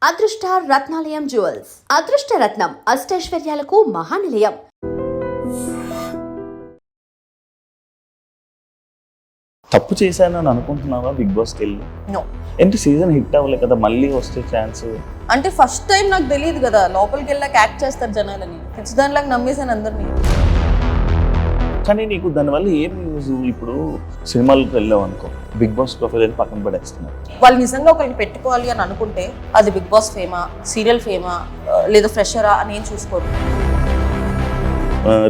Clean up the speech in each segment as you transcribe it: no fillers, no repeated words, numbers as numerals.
అదృష్ట రత్నాలయం జ్యువెల్స్ అదృష్ట రత్నం అష్టైశ్వర్యాలకు మహానిలయం. తప్పు చేశానని అనుకుంటున్నావా బిగ్ బాస్కి వెళ్ళి? నో. ఏంటి సీజన్ హిట్ అవ్వలే కదా, మళ్ళీ వస్తే ఛాన్స్? అంటే ఫస్ట్ టైం నాకు తెలియదు కదా, లోపలికి వెళ్ళాక యాక్ట్ చేస్తారు జనాలని, ఖచ్చితంగా నమ్మేశాను అందరినీ. కానీ నీకు దానివల్ల ఏం యూజ్? ఇప్పుడు సినిమాలకు వెళ్ళావు అనుకో, బిగ్ బాస్ ప్రొఫైల్ అని పక్కన పడేస్తున్నారు. వాళ్ళు నిజంగా ఒకరికి పెట్టుకోవాలి అని అనుకుంటే అది బిగ్ బాస్ ఫేమా, సీరియల్ ఫేమా, లేదా ఫ్రెషరా అని ఏం చూసుకోరు.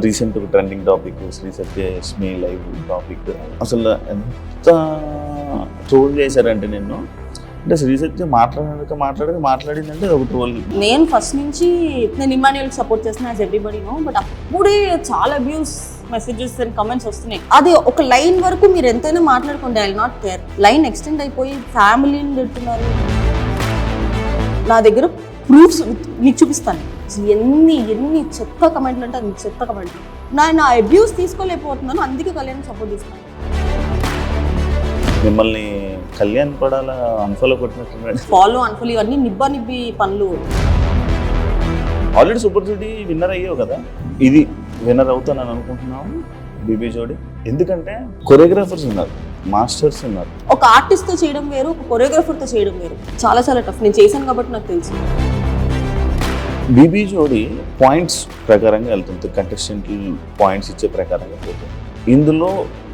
Recent trending topic Shri Satyalakshmi live topic, అసలు ఎంత ట్రోల్ చేశారంటే నిన్ను. అంటే శ్రీ సత్య మాట్లాడిందంటే ఒక ట్రోల్. నేను ఫస్ట్ నుంచి నేను ఇమాన్యుయల్కి సపోర్ట్ చేస్తున్నా యాజ్ ఎవ్రీబడీ నో, బట్ అప్పుడే చాలా అబ్యూస్ మెసేజెస్ అండ్ కమెంట్స్ వస్తున్నాయి. అది ఒక లైన్ వరకు మీరు ఎంతైనా మాట్లాడుకోండి, I will not care. Line extend అయిపోయి ఫ్యామిలీని పెడుతున్నారు. నా దగ్గర ప్రూఫ్స్ నీకు చూపిస్తాను. ఎన్ని చెత్త కమెంట్లు అంటే అది చెత్త కమెంట్లు. నా అబ్యూస్ తీసుకోలేకపోతున్నాను, అందుకే కళ్యాణ్ సపోర్ట్ చేస్తున్నాను. మిమ్మల్ని కళ్యాణ్ పడాల అన్ఫాలో కొట్టినట్టు ఫాలో అన్ఫాలో ఇవన్నీ నిబ్బి పనులు. ఆల్రెడీ సూపర్ జోడీ విన్నర్ అయ్యావు కదా, ఇది విన్నర్ అవుతానని అనుకుంటున్నాము బీబీ జోడీ. ఎందుకంటే కొరియోగ్రాఫర్స్ ఉన్నారు, మాస్టర్స్ ఉన్నారు. ఒక ఆర్టిస్ట్తో చేయడం వేరు, ఒక కొరియోగ్రాఫర్తో చేయడం వేరు. చాలా చాలా టఫ్. నేను చేశాను కాబట్టి నాకు తెలుసు. బీబీ జోడీ పాయింట్స్ ప్రకారంగా వెళ్తుంది, కంటెస్టెంట్లు పాయింట్స్ ఇచ్చే ప్రకారంగా పోతుంది. ఇందులో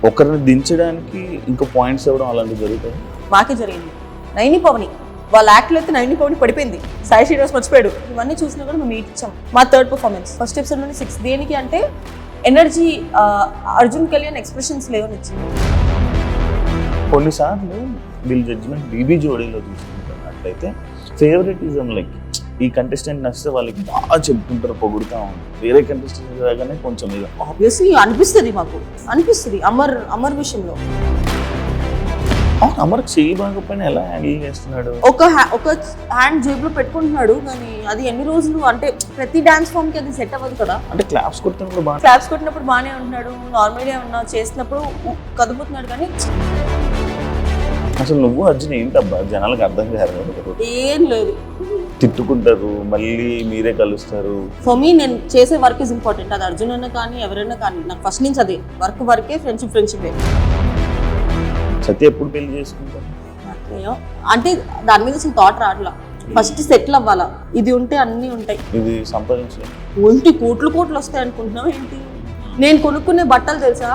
ఒకరిని దించడానికి ఇంకా పాయింట్స్ ఇవ్వడం అలాంటివి జరుగుతుంది. మాకే జరిగింది. నైని పవని వాళ్ళ యాక్ట్లో అయితే నైని పవని పడిపోయింది, సాయి శ్రీనివాస్ మర్చిపోయాడు. ఇవన్నీ చూసినా కూడా మేము మీట్ ఇచ్చాం. మా థర్డ్ పర్ఫార్మెన్స్ ఫస్ట్ ఎపిసోడ్లోనే 6. దేనికి అంటే ఎనర్జీ, అర్జున్ కళ్యాణ్ ఎక్స్ప్రెషన్స్ లేవని ఇచ్చింది. కొన్నిసార్లు వీళ్ళ జడ్జిమెంట్ బీబీ జోడీలో చూసుకుంటున్నట్లయితే ఫేవరెటిజం, లైక్ ఈ కంటెస్టెంట్ నచ్చితే వాళ్ళకి బాగా చెప్పుకుంటారు, పొగుడుతూ ఉంటారు. వేరే కంటెస్టెంట్ రాగానే కొంచెం ఇక ఆబ్వియస్లీ అనిపిస్తుంది, మాకు అనిపిస్తుంది. అమర్ విషయంలో అమర్ చెయ్యి బాగపోయినా ఎలా హ్యాండిల్ చేస్తున్నాడు? ఒక హ్యాండ్ జేబులో పెట్టుకుంటున్నాడు, కానీ అది ఎన్ని రోజులు అంటే ప్రతి డాన్స్ ఫామ్ కి అది సెట్ అవ్వదు కదా. అంటే క్లాప్స్ కొట్టినప్పుడు బాగానే ఉంటున్నాడు, నార్మల్గా ఉన్నా చేసినప్పుడు కదుపుతున్నాడు. కానీ అసలు నువ్వు అర్జున్ ఏంటబ్బా జనాలకు అర్థం కాదు. ఏం లేదు, తిట్టుకుంటారు, మళ్ళీ మీరే కలుస్తారు. ఫర్ మీ నేను చేసే వర్క్ ఇస్ ఇంపార్టెంట్. అది అర్జున్ అయినా కానీ ఎవరైనా కానీ నాకు ఫస్ట్ నుంచి అదే వర్కే, ఫ్రెండ్షిప్. సత్య ఎప్పుడు పెళ్లి చేసుకుంటారు అంటే దాని మీద అసలు థాట్ రావట్లా. ఫస్ట్ సెటిల్ అవ్వాలా, ఇది ఉంటే అన్నీ ఉంటాయి. ఇది సంపాదించలేదు ఒంటి కోట్లు వస్తాయి అనుకుంటున్నావు ఏంటి? నేను కొనుక్కునే బట్టలు తెలుసా,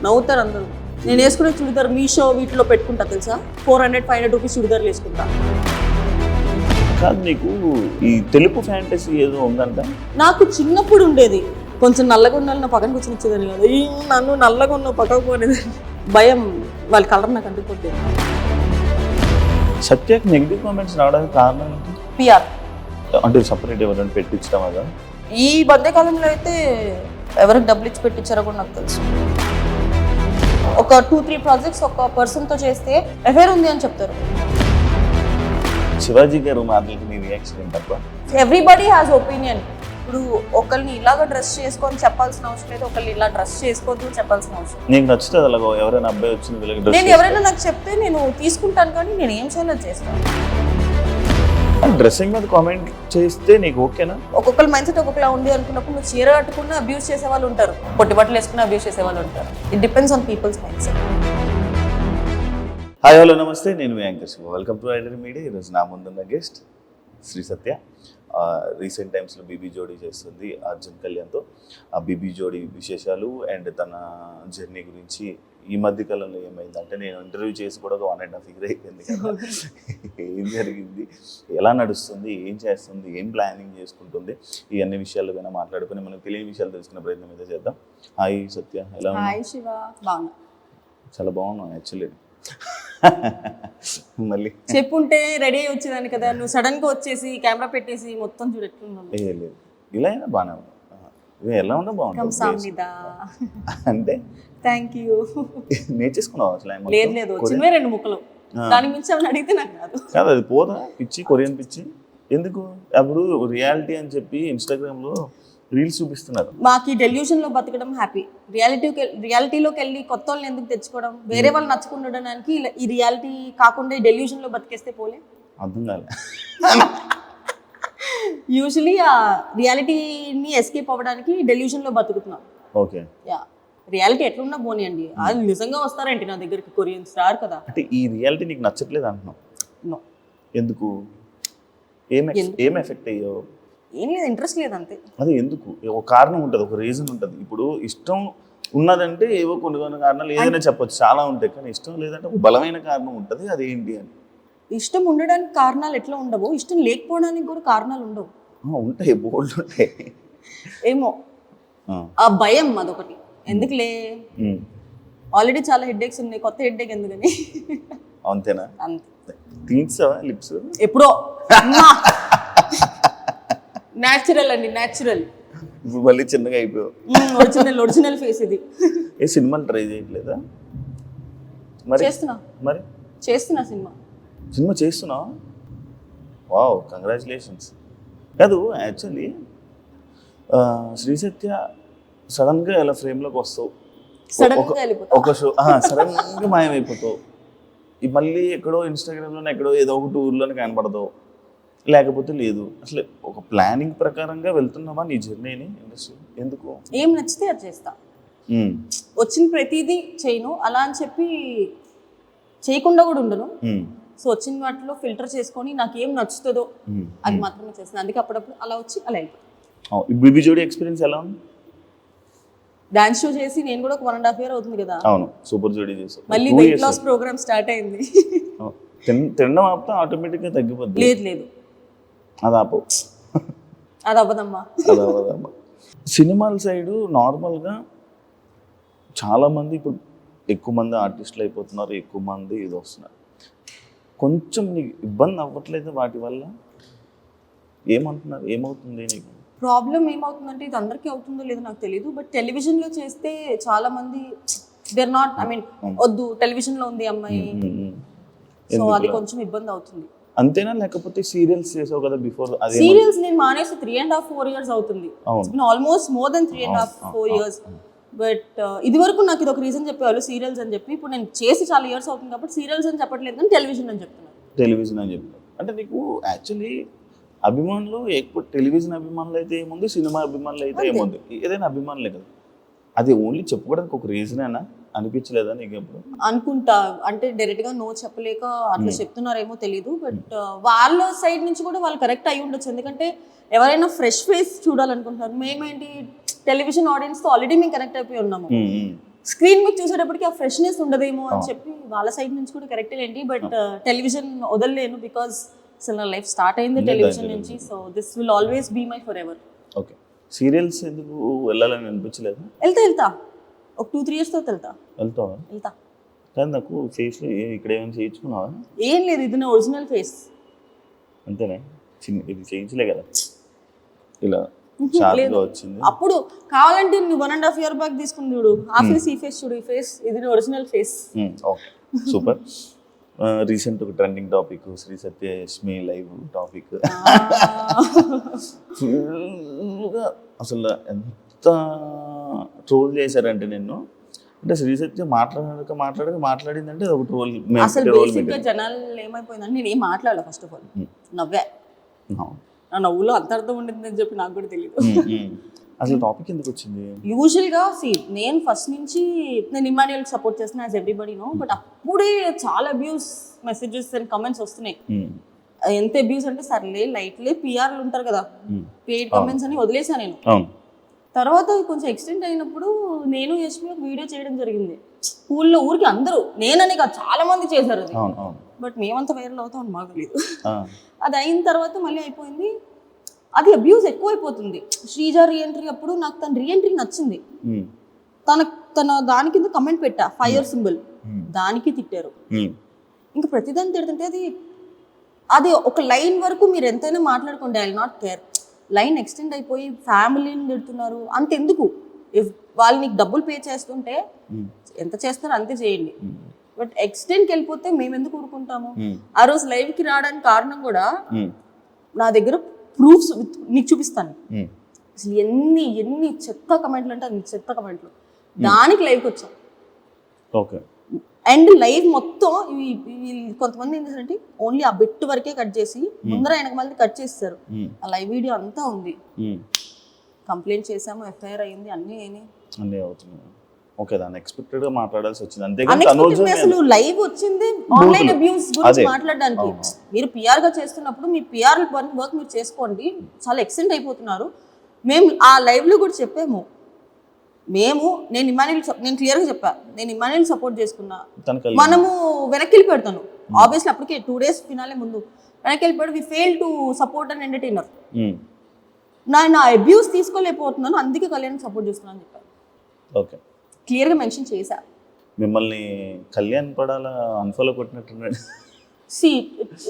నవ్వుతారు అందరూ. నేను వేసుకునే చుడిదార్ మీషో వీటిలో పెట్టుకుంటా తెలుసా, 400-500 రూపీస్ చుడిదార్లు వేసుకుంటా. కాదు, నీకు ఈ తెలుపు ఫ్యాంటసీ ఏదో ఉందంట? నాకు చిన్నప్పుడు ఉండేది. కొంచెం నల్లగా ఉండాలి, నా పక్కన కూర్చొని వచ్చేదాన్ని కదా. నన్ను నల్లగా ఉన్న పక్కకు పోనేది భయం, వాళ్ళ కలర్ నాకు అంటుకుంటే. సత్యకి నెగిటివ్ కామెంట్స్ రావడానికి కారణం ఏంటి? పిఆర్ అంటే సపరేట్ ఎవరైనా పెట్టించడం కదా. ఈ మధ్యకాలంలో అయితే ఎవరికి డబ్బులు ఇచ్చి పెట్టించారో కూడా నాకు తెలుసు. ఒక 2-3 ప్రాజెక్ట్స్ ఒక పర్సన్తో చేస్తే ఎఫైర్ ఉంది అని చెప్తారు. శివాజీ గారు మాటలకి నీ రియాక్షన్ ఏంటబ్బా? Everybody has opinion. ఇప్పుడు ఒకరిని ఇలాగ డ్రెస్ చేసుకొని చెప్పాల్సిన అవసరం లేదు, ఒకరిని ఇలా డ్రెస్ చేసుకోవద్దు చెప్పాల్సిన అవసరం. నీకు నచ్చుతుంది అలాగో ఎవరైనా అబ్బాయి వచ్చింది నేను ఎవరైనా నాకు చెప్తే నేను తీసుకుంటాను, కానీ నేను ఏం చేయాలో చేస్తాను. డ్రెస్సింగ్ మీద కామెంట్ చేస్తే నీకు ఓకేనా? ఒక్కొక్కరు మైండ్ సెట్ ఒక్కొక్కలా ఉంది అనుకున్నప్పుడు నువ్వు చీర కట్టుకున్న అబ్యూస్ చేసే వాళ్ళు ఉంటారు, పొట్టి బట్టలు వేసుకున్న అబ్యూస్ చేసే వాళ్ళు ఉంటారు. It depends on people's mind set. Hi hello namaste, నేను మీ యాంకర్ శివ. వెల్కమ్ టు ఐడరీ మీడియా. ఈరోజు నా ముందున్న గెస్ట్ శ్రీ సత్య. రీసెంట్ టైమ్స్లో బీబీ జోడీ చేస్తుంది అర్జున్ కళ్యాణ్తో. ఆ బీబీ జోడీ విశేషాలు అండ్ తన జర్నీ గురించి ఈ మధ్య కాలంలో ఏమైందంటే, నేను ఇంటర్వ్యూ చేసి కూడా 1.5 year అయిపోయింది కదా. ఏం జరిగింది, ఎలా నడుస్తుంది, ఏం చేస్తుంది, ఏం ప్లానింగ్ చేసుకుంటుంది, ఈ అన్ని విషయాలు పైన మాట్లాడుకుని మనం తెలియని విషయాలు తెలుసుకునే ప్రయత్నం అయితే చేద్దాం. హాయ్ సత్య, ఎలా ఉన్నా? హాయ్ శివ, బాగున్నా. చాలా బాగున్నాను యాక్చువల్లీ. మళ్ళీ చెప్పుంటే రెడీ అయ్యి వచ్చేదాన్ని కదా, నువ్వు సడన్ గా వచ్చేసి కెమెరా పెట్టేసి మొత్తం చూడెట్లున్నాను. లేదు, ఇలా అయినా బాగానే ఉంది. ఎలా ఉన్నా బాగుంటుంది అంటే. Thank you. నేర్చేసుకున్నావు అసలు? లేదు, చిన్నవే 2 ముక్కలు, దాని మించి ఏమైనా అడిగితే నాకు కాదు. అది పోదా పిచ్చి, కొరియన్ పిచ్చి ఎందుకు? అప్పుడు రియాలిటీ అని చెప్పి ఇన్స్టాగ్రామ్లో రీల్స్ చూపిస్తున్నారు. మాకు ఈ డెల్యూషన్ లో బతకడం హ్యాపీ. రియాలిటీలోకి వెళ్ళి కొత్త వాళ్ళని ఎందుకు తెచ్చుకోవడం, వేరే వాళ్ళు నచ్చుకుండడానికి ఈ రియాలిటీ కాకుండా ఈ డెల్యూషన్ లో బతికేస్తే పోలే. అర్థం కాలే. యూజువలీ ఆ రియాలిటీని ఎస్కేప్ అవ్వడానికి డెల్యూషన్లో బతుకుతున్నాం. ఓకే. యా, రియాలిటీ ఎట్లున్నా పోనీయండి, అది నిజంగా వస్తారేంటి నా దగ్గరికి కొరియన్స్ రారు కదా. అంటే ఈ రియాలిటీ నీకు నచ్చట్లేదు అంటున్నావు. నో, ఎందుకు? ఏం ఎఫెక్ట్ అయ్యావు? ఏం లేదు, ఇంట్రెస్ట్ లేదు అంతే. అదే ఎందుకు? ఒక కారణం ఉంటుంది, ఒక రీజన్ ఉంటుంది. ఇప్పుడు ఇష్టం ఉన్నదంటే ఏవో కొన్ని కొన్ని కారణాలు ఏదైనా చెప్పొచ్చు, చాలా ఉంటాయి. కానీ ఇష్టం లేదంటే ఒక బలమైన కారణం ఉంటుంది, అది ఏంటి అని. ఇష్టం ఉండడానికి కారణాలు ఎట్లా ఉండవు, ఇష్టం లేకపోవడానికి కూడా కారణాలు ఉండవు. ఉంటాయి, బోల్డ్ ఉంటాయి. ఏమో ఆ భయం అదొకటి. ఎందుకులే, ఆల్రెడీ చాలా హెడ్ఏక్స్ ఉన్నాయి, కొత్త హెడ్ఏక్ ఎందుకని. అంతేనా? అంతే. తీర్చావా లిప్స్? ఎప్పుడో న్యాచురల్ అండి, న్యాచురల్. ఇప్పుడు మళ్ళీ చిన్నగా అయిపోయావు. ఒరిజినల్ ఫేస్ ఇది. ఏ సినిమాలు ట్రై చేయట్లేదా మరి? చేస్తున్నా సినిమా చేస్తున్నావా? Wow, congratulations. కాదు, యాక్చువల్లీ శ్రీ సత్య సడన్గా ఇలా ఫ్రేమ్లోకి వస్తావు, ఒక షో సడన్గా మాయమైపోతావు, మళ్ళీ ఎక్కడో ఇన్స్టాగ్రామ్లోనే ఎక్కడో ఏదో ఒక టూర్లోనే కనపడతావు, లేకపోతే లేదు. అసలు ఒక ప్లానింగ్ ప్రకారంగా వెళ్తున్నావా నీ జర్నీని ఇండస్ట్రీ? ఎందుకు? ఏం నచ్చితే అది చేస్తా, వచ్చిన ప్రతిదీ చేయను అలా అని చెప్పి చేయకుండా కూడా ఉండను. సో వచ్చిన వాటిలో ఫిల్టర్ చేసుకొని నాకు ఏం నచ్చుతుందో అది మాత్రమే చేస్తాను. అందుకే అప్పుడప్పుడు అలా వచ్చి అలా వెళ్ళిపోతాను. బీబీ జోడి ఎక్స్పీరియన్స్ ఎలా ఉంది? డాన్స్ షో చేసి నేను కూడా ఒక 1.5 year అవుతుంది కదా. అవును, సూపర్ జోడి చేసావు. మళ్ళీ వెయిట్ లాస్ ప్రోగ్రామ్ స్టార్ట్ అయింది. తినడం ఆపితే ఆటోమేటిక్గా తగ్గిపోద్ది. లేదు అది ఆపవు, అది అవ్వదమ్మా. సినిమాల సైడు నార్మల్గా చాలామంది ఇప్పుడు ఎక్కువ మంది ఆర్టిస్టులు అయిపోతున్నారు, ఎక్కువ మంది ఇది వస్తున్నారు. కొంచెం నీకు ఇబ్బంది అవ్వట్లేదు వాటి వల్ల? ఏమంటున్నారు, ఏమవుతుంది నీకు ప్రాబ్లం? ఏమవుతుందంటే ఇది అందరికీ అవుతుందో లేదో నాకు తెలియదు, బట్ టెలివిజన్లో చేస్తే చాలా మంది దేర్ నాట్, ఐ మీన్ వద్దు టెలివిజన్లో ఉంది అమ్మాయి, సో అది కొంచెం ఇబ్బంది అవుతుంది. అంతేనా? లేకపోతే సీరియల్స్ చేసావు కదా బిఫోర్? సీరియల్స్ నేను మానేసి 3.5-4 years అవుతుంది. Almost more than 3.5-4 years. But ఇది వరకు నాకు ఇది ఒక రీజన్ చెప్పేవాళ్ళు సీరియల్స్ అని చెప్పి. ఇప్పుడు నేను చేసి చాలా ఇయర్స్ అవుతుంది కాబట్టి సీరియల్స్ అని చెప్పట్లేదు, కానీ టెలివిజన్ అని చెప్తున్నాను. టెలివిజన్ అని చెప్తాను అంటే నీకు యాక్చువల్లీ అభిమానులు ఎక్కువ టెలివిజన్ అభిమానులు అయితే ఏముంది, సినిమా అభిమానులు అయితే ఏముంది, ఏదైనా అభిమానులే కదా. అది ఓన్లీ చెప్పుకోవడానికి ఒక రీజన్ అయినా అనిపించలేదా నీకు ఎప్పుడు? అనుకుంటా, అంటే డైరెక్ట్ గా నో చెప్పలేక అట్లా చెప్తున్నారేమో తెలియదు. బట్ వాళ్ళ సైడ్ నుంచి కూడా వాళ్ళు కరెక్ట్ అయి ఉండొచ్చు, ఎందుకంటే ఎవరైనా ఫ్రెష్ ఫేస్ చూడాలనుకుంటున్నారు. మేమేంటి టెలివిజన్ ఆడియన్స్ తో ఆల్రెడీ మేము కనెక్ట్ అయిపోయి ఉన్నాము, స్క్రీన్ మీద చూసేటప్పటికి ఆ ఫ్రెష్నెస్ ఉండదేమో అని చెప్పి వాళ్ళ సైడ్ నుంచి కూడా కరెక్ట్ ఏంటి. బట్ టెలివిజన్ వదలలేను, బికాస్ అసలు నా లైఫ్ స్టార్ట్ అయింది టెలివిజన్ నుంచి. So this will always be my forever. Okay, serials ఎందుకు వెళ్ళాలని అనిపించలేదు? వెళ్తా ఒక 2-3 years తర్వాత వెళ్తా. కానీ నాకు ఫేస్ ఇక్కడ ఏమైనా చేయించుకున్నావా? ఏం లేదు, ఇది నా ఒరిజినల్ ఫేస్. అంతేనా? ఇది చేయించలే కదా, ఇలా షార్ప్గా వచ్చింది. అప్పుడు కావాలంటే నువ్వు 1.5 year బ్యాక్ తీసుకుని చూడు, ఆ ఫేస్ ఈ ఫేస్ చూడు, ఈ ఫేస్ ఇది నా original face. Okay, super. Recent ఒక ట్రెండింగ్ టాపిక్ శ్రీ సత్య యష్మి లైవ్ టాపిక్. ఫుల్గా అసలు ఎంత ట్రోల్ చేశారంటే నిన్ను, అంటే శ్రీ సత్య మాట్లాడిందంటే అది ఒక ట్రోల్. అసలు బేసిక్గా జనాలు ఏమైపోయిందంటే నేను ఏం మాట్లాడాలి, ఫస్ట్ ఆఫ్ ఆల్ నవ్వే. నా నవ్వులో అంత అర్థం ఉండిందని చెప్పి నాకు కూడా తెలియదు. అసలు టాపిక్ ఎందుకు వచ్చింది? యూజువల్గా నేను ఫస్ట్ నుంచి నేను ఇమాన్యుయల్కి సపోర్ట్ చేస్తున్నా, యాజ్ ఎవ్రీబడి నో. బట్ అప్పుడే చాలా అబ్యూస్ మెసేజెస్ అండ్ కమెంట్స్ వస్తున్నాయి. ఎంత అబ్యూస్ అంటే సర్లే లైట్లే, పిఆర్లు ఉంటారు కదా, పెయిడ్ కమెంట్స్ అని వదిలేసా నేను. తర్వాత కొంచెం ఎక్స్టెండ్ అయినప్పుడు నేను యష్మి ఒక వీడియో చేయడం జరిగింది స్కూల్లో. ఊరికి అందరూ, నేననే కాదు చాలా మంది చేశారు అది, బట్ మేమంతా వైరల్ అవుతామని మాకు తెలియదు. అది అయిన తర్వాత మళ్ళీ అయిపోయింది. అది అబ్యూస్ ఎక్కువైపోతుంది. శ్రీజ రీఎంట్రీ అప్పుడు నాకు తన రీఎంట్రీ నచ్చింది, తన దాని కింద కమెంట్ పెట్టా, ఫైర్ సింబల్, దానికి తిట్టారు. ఇంకా ప్రతిదాన్ని తిడుతుంటే అది ఒక లైన్ వరకు మీరు ఎంతైనా మాట్లాడుకోండి, I will not care. Line extend అయిపోయి ఫ్యామిలీని తిడుతున్నారు, అంతెందుకు? ఇఫ్ వాళ్ళు నీకు డబ్బులు పే చేస్తుంటే ఎంత చేస్తారో అంతే చేయండి, బట్ ఎక్స్టెండ్కి వెళ్ళిపోతే మేము ఎందుకు ఊరుకుంటాము? ఆ రోజు లైవ్కి రావడానికి కారణం కూడా నా దగ్గర ప్రూఫ్స్ నీకు చూపిస్తాను. అసలు ఎన్ని చెత్త కమెంట్లు అంటే అన్ని చెత్త కమెంట్లు, దానికి లైవ్కి వచ్చాం. ఓకే, అండ్ లైవ్ మొత్తం కొంతమంది ఏం చేశారంటే ఓన్లీ ఆ బిట్ వరకే కట్ చేసి ముందర వెనక మళ్ళీ కట్ చేస్తారు. ఆ లైవ్ వీడియో అంతా ఉంది. కంప్లైంట్ చేసాము, ఎఫ్ఐఆర్ అయింది, అన్నీ అయినాయి. అన్నీ అవుతున్నాయి. ఓకే, దాన్ని ఎక్స్పెక్టెడ్ గా మాట్లాడాల్సి వచ్చింది. అంతేగాని అసలు లైవ్ వచ్చింది ఆన్లైన్ అబ్యూస్ గురించి మాట్లాడడానికి. మీరు పిఆర్ గా చేస్తున్నప్పుడు మీ పిఆర్ వర్క్ మీరు చేసుకోండి, చాలా ఎక్స్టెండ్ అయిపోతున్నారు. మేము ఆ లైవ్ లో కూడా చెప్పాము, నేను క్లియర్ గా చెప్పా, నేను ఇమాన్యుయల్ సపోర్ట్ చేసుకున్నా, మనము వెనక్కి వెళ్ళిపెడతాను. ఆబ్వియస్లీ అప్పటికే 2 days ఫినాలే ముందు వెనక్కి వెళ్ళిపోయాడు. We fail to support and entertainer. నా అబ్యూస్ తీసుకోలేకపోతున్నాను, అందుకే కళ్యాణ్ సపోర్ట్ చేస్తున్నాను అని చెప్పాను. ఓకే, క్లియర్ గా మెన్షన్ చేశా. మిమ్మల్ని కళ్యాణ్ పడాలా అన్ఫాలో కొట్టినట్టున్నాడు. See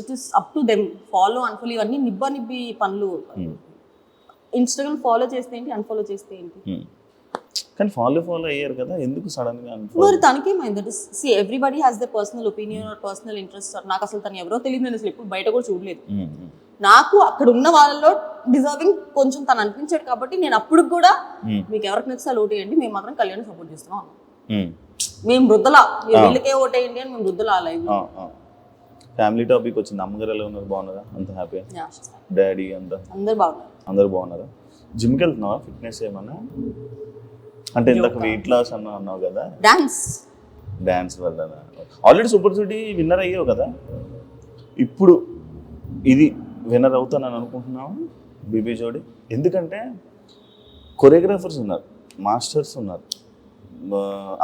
it is up to them. Follow unfollow ఇవన్నీ నిబ్బి పనులు. ఇన్స్టాగ్రామ్ ఫాలో చేస్తే ఏంటి, అన్ఫాలో చేస్తే ఏంటి? కానీ ఫాలో అయ్యారు కదా, ఎందుకు సడన్ గా మరి తనకేమైంది? That is see everybody has the personal opinion or personal interest. నాకు అసలు తను ఎవరో తెలియదు, నేను అసలు ఎప్పుడు బయట కూడా చూడలేదు. నాకు అక్కడ ఉన్న వాళ్ళలో డిజర్వింగ్ కొంచెం తను అనిపించాడు కాబట్టి నేను అప్పుడు కూడా మీకు ఎవరికి నచ్చితే ఓటేయండి, మేము మాత్రం కళ్యాణ్ సపోర్ట్ చేస్తున్నాం. మేము వృద్ధలా వీళ్ళకే ఓటేయండి అని మేము వృద్ధలా లైవ్. ఫ్యామిలీ టాపిక్ వచ్చింది. అమ్మగారు ఎలా ఉన్నారు? బాగున్నారా? అంత హ్యాపీ? డాడీ అంతా అందరు బాగున్నారా? జిమ్కి వెళ్తున్నావా? ఫిట్నెస్ ఏమన్నా? అంటే ఇంతకు వెయిట్ లాస్ అన్నావు కదా, డాన్స్ వల్ల. ఆల్రెడీ సూపర్ సిటీ విన్నర్ అయ్యావు కదా, ఇప్పుడు ఇది విన్నర్ అవుతానని అనుకుంటున్నావు బీబీ జోడి? ఎందుకంటే కొరియోగ్రాఫర్స్ ఉన్నారు, మాస్టర్స్ ఉన్నారు.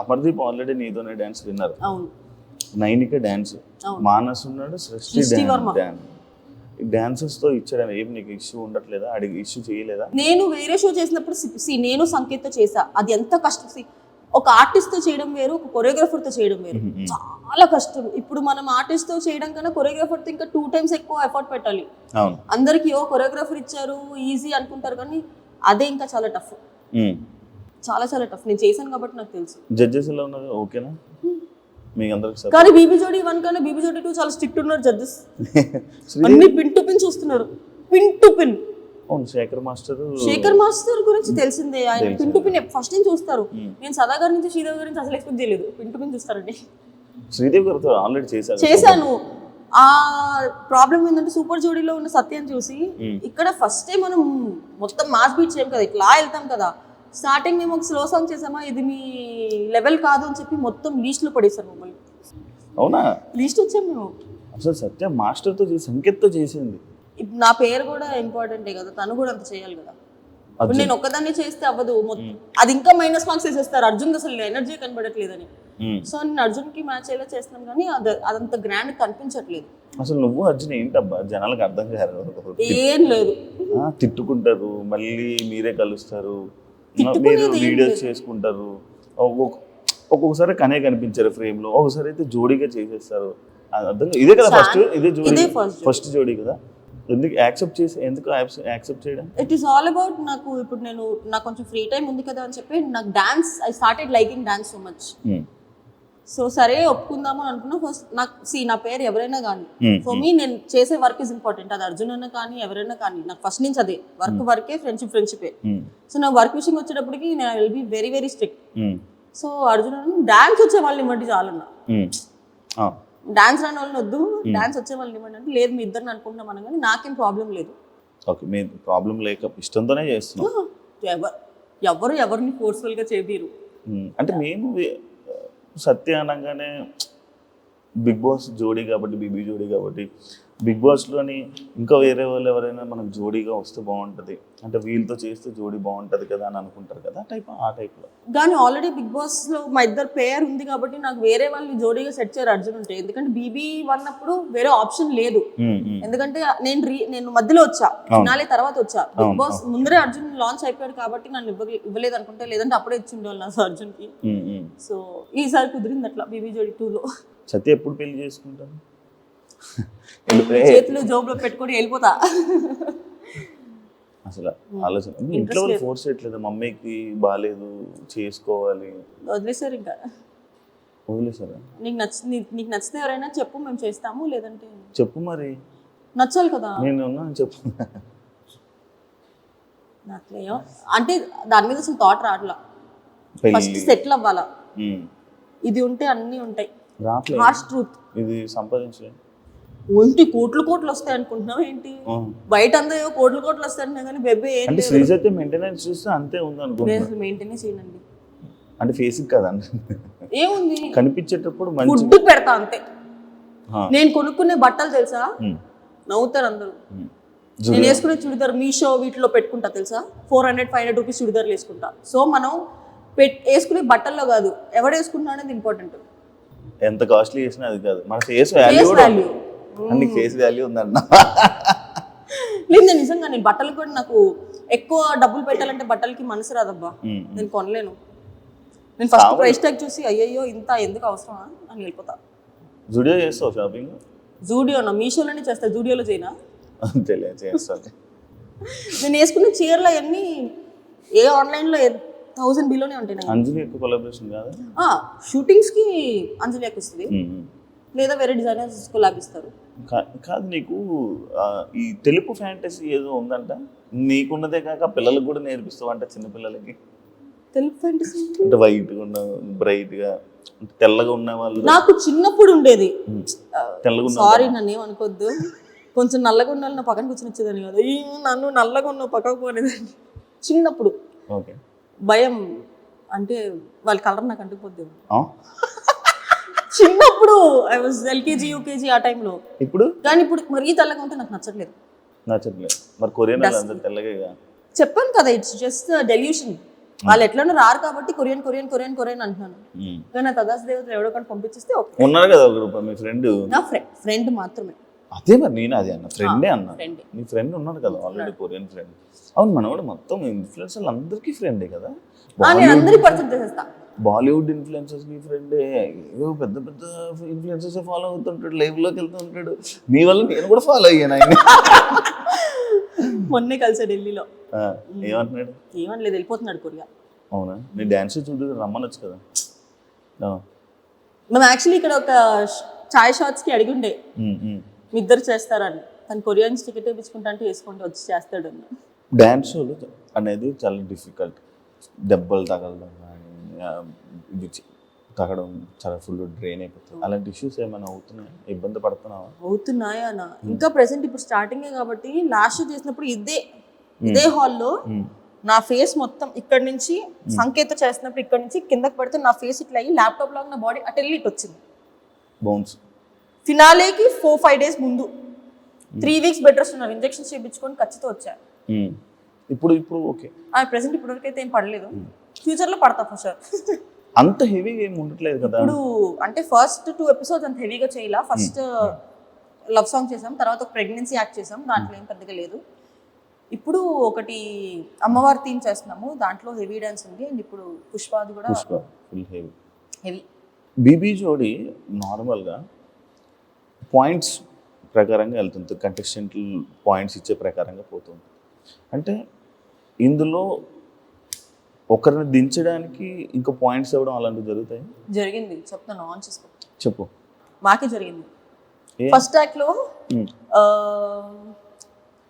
అమర్దీప్ ఆల్రెడీ నీతోనే dance winner, Nainika dance, Manas ఉన్నాడు, సృష్టి డాన్స్. డాన్సెస్ తో ఇచ్చడం ఏం నీకు ఇష్యూ ఉండట్లేదా? అడిగి ఇష్యూ చేయలేదా? నేను వేరే షో చేసినప్పుడు నేను సంకేత్ చేసా, అది ఎంత కష్టం. ఒక ఆర్టిస్ట్ తో చేయడం వేరు, ఒక కొరియోగ్రాఫర్ తో చేయడం వేరు, చాలా కష్టం. ఇప్పుడు మనం ఆర్టిస్ట్ తో చేయడం కన్నా కొరియోగ్రాఫర్ తో ఇంకా 2 times ఎక్కువ ఎఫర్ట్ పెట్టాలి. అందరికి కొరియోగ్రాఫర్ ఇచ్చారు ఈజీ అనుకుంటారు, కానీ అదే ఇంకా చాలా టఫ్, చాలా టఫ్. నేను చేశాను కాబట్టి నాకు తెలుసు. జడ్జెస్ ఎలా ఉన్నారు? ఓకేనా మీకు అందరికి? కానీ బీబీ జోడి 1 కన్నా బీబీ జోడి 2 చాలా స్ట్రిక్ట్ ఉన్నారు జడ్జెస్. అన్ని పిన్ టు పిన్ చూస్తున్నారు, pin to pin. Shekhar master గురించి తెలిసిందే, ఆయన పిన్ టు పిన్ ఫస్ట్ నుంచి చూస్తారు. నేను సదా గారి నుంచి శ్రీదేవి గారి నుంచి అసలు ఎక్స్పెక్ట్ చేయలేదు, పిన్ టు పిన్ చూస్తారండి. శ్రీదేవి గారితో ఆల్రెడీ చేశాను. ఆ ప్రాబ్లం ఏంటంటే సూపర్ జోడీలో ఉన్న సత్యం చూసి ఇక్కడ ఫస్ట్ టైం మనం మొత్తం మాస్ బీట్ చేయం కదా, ఇట్లా వెళ్తాం కదా. స్టార్టింగ్ మేము ఒక స్లో సాంగ్ చేసామా, ఇది మీ లెవెల్ కాదు అని చెప్పి మొత్తం లీస్ట్ లో పడేసారు మమ్మల్ని. అవునా? లీస్ట్ వచ్చాము మేము. అసలు సత్య మాస్టర్ తో సంకేత్ తో చేసింది. నా పేరు కూడా ఇంపార్టెంటే కదా, తను కూడా అంత చేయాలి కదా. ఇప్పుడు నేను ఒక్కదాన్ని చేస్తే అవ్వదు, అది ఇంకా మైనస్ మార్క్స్ వేసేస్తారు. అర్జున్ అసలు ఎనర్జీ కనబడట్లేదని. సో నేను అర్జున్ కి మ్యాచ్ అయ్యేలా చేస్తున్నాం, కానీ అదంత గ్రాండ్ కనిపించట్లేదు. అసలు నువ్వు అర్జున్ ఏంటబ్బా జనాలకు అర్థం కాదు. ఏం లేదు, తిట్టుకుంటారు, మళ్ళీ మీరే కలుస్తారు, మీరు వీడియోస్ చేసుకుంటారు. ఒక్కొక్కసారి కనే కనిపించారు ఫ్రేమ్ లో, ఒకసారి అయితే జోడీగా చేసేస్తారు. ఇదే కదా ఫస్ట్ జోడీ కదా, ఎందుకు యాక్సెప్ట్ చేయడం? ఇట్ ఈస్ ఆల్ అబౌట్ ఇప్పుడు నాకు కొంచెం ఫ్రీ టైం ఉంది కదా అని చెప్పి నాకు dance, I started liking dance so much. So సరే ఒప్పుకుందాము అనుకున్నా. ఫస్ట్ నా పేరు ఎవరైనా కానీ ఫర్ మీ నేను చేసే వర్క్ ఇస్ ఇంపార్టెంట్. అది అర్జున్ అన్న కానీ ఎవరైనా కానీ, నాకు ఫస్ట్ నుంచి అదే వర్కే, ఫ్రెండ్షిపే. సో నా వర్క్ విషయం వచ్చేటప్పటికి నేను I will be very very strict. So Arjun dance వచ్చే వాళ్ళని ఇవ్వండి చాలన్నా, డాన్స్ రాని వాళ్ళని వద్దు, డాన్స్ వచ్చే వాళ్ళని ఇవ్వండి అంటే లేదు మీ ఇద్దరిని అనుకుంటున్నాం మనం, కానీ నాకేం ప్రాబ్లం లేదు. ఓకే, మీ ప్రాబ్లం లేక ఇష్టంతోనే చేస్తున్నాం. ఎవరిని ఫోర్స్ఫుల్ గా చేయరు. అంటే మేము సత్య అనగానే బిగ్ బాస్ జోడీ కాబట్టి, బీబీ జోడీ కాబట్టి, బిగ్ బాస్లోని ఇంకా వేరే వాళ్ళు ఎవరైనా మనకు జోడీగా వస్తే బాగుంటుంది, అంటే వీళ్ళతో చేస్తే జోడీ బాగుంటుంది కదా అని అనుకుంటారు కదా, ఆ టైప్లో. కానీ ఆల్రెడీ బిగ్ బాస్లో మా ఇద్దరు పేర్ ఉంది కాబట్టి నాకు వేరే వాళ్ళు జోడీగా సెట్ చేయరు అర్జున్ ఉంటే. ఎందుకంటే బీబీ అన్నప్పుడు వేరే ఆప్షన్ లేదు. ఎందుకంటే నేను మధ్యలో వచ్చా, ఫినాలే తర్వాత వచ్చా. బిగ్ బాస్ ముందరే అర్జున్ లాంచ్ అయిపోయాడు కాబట్టి నన్ను ఇవ్వలేదు అనుకుంటే, లేదంటే అప్పుడే ఇచ్చిండేవాళ్ళు నాకు అర్జున్కి. సో ఈసారి కుదిరింది అట్లా బీబీ జోడీ 2లో. సత్య ఎప్పుడు పెళ్లి చేసుకుంటాను? చేతులు జోబులో పెట్టుకొని వెళ్ళిపోతా. అసలు ఆలోచన ఇంట్లో ఫోర్స్ చేయట్లేదు, మమ్మీకి బాగాలేదు చేసుకోవాలి, వదిలేసారు. ఇంకా వదిలేసారా? నీకు నచ్చితే ఎవరైనా చెప్పు, మేము చేస్తాము, లేదంటే చెప్పు. మరి నచ్చాలి కదా, నేను చెప్పు. నాట్లేయో అంటే దాని మీద అసలు థాట్ రావట్లా. ఫస్ట్ సెటిల్ అవ్వాలా, ఇది ఉంటే అన్నీ ఉంటాయి. రావట్లేదు. Harsh truth. ఇది సంపాదించలేదు. ఒంటి కోట్లు వస్తాయి అనుకుంటున్నావు ఏంటి? బయట అందరూ కోట్లు వస్తాయి కానీ బెబ్బే ఏం అంటే శ్రీజైతే మెయింటెనెన్స్ చూస్తే అంతే ఉంది అనుకుంటున్నా. మెయింటెనెన్స్ చేయండి అంటే ఫేసింగ్ కదండి, ఏముంది కనిపించేటప్పుడు మంచి ఫుడ్ పెడతా అంతే. నేను కొనుక్కునే బట్టలు తెలుసా, నవ్వుతారు అందరూ. నేను వేసుకునే చుడిదార్ మీషో వీటిలో పెట్టుకుంటా తెలుసా, 400-500 రూపీస్ చుడిదార్లు వేసుకుంటా. సో మనం వేసుకునే బట్టల్లో కాదు, ఎవడు వేసుకుంటున్నా అనేది ఇంపార్టెంట్. ఎంత కాస్ట్లీ చేసినా అది కాదు, మన ఫేస్ వాల్యూ కూడా అన్ని ఫేస్ వాల్యూ ఉందన్న. లేదు నేను నిజంగా నేను బట్టలు కూడా నాకు ఎక్కువ డబ్బులు పెట్టాలంటే బట్టలకి మనసు రాదబ్బా, నేను కొనలేను. నేను ఫస్ట్ ప్రైస్ ట్యాగ్ చూసి అయ్యయ్యో ఇంత ఎందుకు అవసరమా అని వెళ్ళిపోతా. జూడియో చేస్తావు షాపింగ్? జూడియోనా, మీషోలోనే చేస్తా, జూడియోలో చేయనా? తెలియదు చేస్తాను. నేను వేసుకున్న చీరలు అవన్నీ ఏ ఆన్లైన్లో 1000 బిలోనే ఉంటాయి. అంజలి ఎక్కువ కొలాబరేషన్ కాదు, షూటింగ్స్కి అంజలి వస్తుంది, లేదా వేరే డిజైనర్స్ కొలాబ్ ఇస్తారు. కాదు నీకు ఈ తెలుపు ఫ్యాంటసీ ఏదో ఉందంట, నీకున్నదే కాక పిల్లలకు కూడా నేర్పిస్తావు అంట, చిన్నపిల్లలకి. తెలుపు ఫ్యాంటసీ అంటే వైట్గా ఉన్న బ్రైట్గా తెల్లగా ఉన్న వాళ్ళు. నాకు చిన్నప్పుడు ఉండేది. తెల్లగా ఉన్న, సారీ నన్ను ఏమనుకోద్దు, కొంచెం నల్లగా ఉన్న వాళ్ళు నా పక్కన కూర్చొని వచ్చేదాన్ని కదా, నన్ను నల్లగా ఉన్న పక్కకు పోనేదాన్ని చిన్నప్పుడు. ఓకే, భయం అంటే వాళ్ళ కలర్ నాకు అంటుకుపోద్ది చిన్నప్పుడు. ఐ వాజ్ LKG UKG ఆ టైంలో. ఇప్పుడు కానీ ఇప్పుడు మరీ తెల్లగా ఉంటే నాకు నచ్చట్లేదు. మరి కొరియన్ అందరూ తెల్లగా. చెప్పాను కదా, ఇట్స్ జస్ట్ డెల్యూషన్. వాళ్ళు ఎట్లనో రారు కాబట్టి కొరియన్ కొరియన్ కొరియన్ కొరియన్ అంటున్నాను. కానీ నా తదాస్ దేవతలు ఎవడో కానీ పంపించేస్తే ఉన్నారు కదా ఒక రూపాయి మీ ఫ్రెండ్. నా ఫ్రెండ్ మాత్రమే. అదే మరి నేను అదే అన్న, ఫ్రెండే అన్నా. నీ ఫ్రెండ్ ఉన్నాడు కదా ఆల్రెడీ, కొరియన్ ఫ్రెండ్. అవును, మన కూడా మొత్తం ఇన్ఫ్లుయెన్సర్లు అందరికీ ఫ్రెండే కదా. నేను అందరికి పరిచయం చేసేస్తా. బాలీవుడ్ ఇన్ఫ్లుయెన్సర్స్ కి ఫ్రెండే, ఏవో పెద్ద పెద్ద ఇన్ఫ్లుయెన్సర్స్ ఫాలో అవుతుంటాడు, లైవ్ లోకి వెళ్తూ ఉంటాడు. నీ వల్ల నేను కూడా ఫాలో అయ్యాను ఆయన. మొన్నే కలిసా ఢిల్లీలో. ఏమంటున్నాడు? ఏమనలేదు, వెళ్ళిపోతున్నాడు కొరియా. అవునా, నీ డాన్స్ చూడు రమ్మనొచ్చు కదా. మేము యాక్చువల్లీ ఇక్కడ ఒక చాయ్ షాట్స్కి అడిగి ఉండే మీ ఇద్దరు చేస్తారని, తను కొరియన్స్ టికెట్ వేయించుకుంటా అంటే వేసుకుంటూ వచ్చి చేస్తాడు అన్న. డ్యాన్స్ షోలు అనేది చాలా డిఫికల్ట్, దెబ్బలు తగలడం కానీ ఇది తగ్గడం చాలా ఫుల్ డ్రైన్ అయిపోతుంది. అలాంటి ఇష్యూస్ ఏమైనా అవుతున్నాయా, ఇబ్బంది పడుతున్నావా? అవుతున్నాయా అన్న, ఇంకా ప్రెసెంట్ ఇప్పుడు స్టార్టింగే కాబట్టి. లాస్ట్ షో చేసినప్పుడు ఇదే హాల్లో నా ఫేస్ మొత్తం ఇక్కడ నుంచి సంకేత చేసినప్పుడు ఇక్కడ నుంచి కిందకి పడితే నా ఫేస్ ఇట్లా అయ్యి ల్యాప్టాప్ లాగా నా బాడీ అటెల్లి ఇట్ వచ్చింది. బౌన్స్ ఫినాలేకి 4-5 డేస్ ముందు 3 వీక్స్ బెడ్ రెస్ట్ ఉన్నారు, ఇంజెక్షన్స్ చేయించుకొని ఖచ్చితంగా వచ్చా. ఇప్పుడు ఓకే, ప్రెసెంట్ ఇప్పటివరకు అయితే ఏం పడలేదు, ఫ్యూచర్లో పడతా ఫర్ షూర్. అంత హెవీగా ఏమి ఉండట్లేదు కదా ఇప్పుడు. అంటే ఫస్ట్ 2 ఎపిసోడ్స్ అంత హెవీగా చేయాల. ఫస్ట్ లవ్ సాంగ్ చేసాం, తర్వాత ఒక ప్రెగ్నెన్సీ యాక్ట్ చేసాం, దాంట్లో ఏం పెద్దగా లేదు. ఇప్పుడు ఒకటి అమ్మవారి థీమ్ చేస్తున్నాము, దాంట్లో హెవీ డాన్స్ ఉంది. అండ్ ఇప్పుడు పుష్పాది కూడా ఫుల్ హెవీ. బీబీ జోడి నార్మల్గా పాయింట్స్ ప్రకారంగా వెళ్తుంది, కంటెస్టెంట్ పాయింట్స్ ఇచ్చే ప్రకారంగా పోతుంది. అంటే ఇందులో ఒకరిని దించడానికి ఇంకా పాయింట్స్ ఇవ్వడం అలాంటివి జరుగుతాయి? జరిగింది, చెప్తాను, ఆన్ చేసుకో. చెప్పు. మాకే జరిగింది. ఫస్ట్ యాక్ట్లో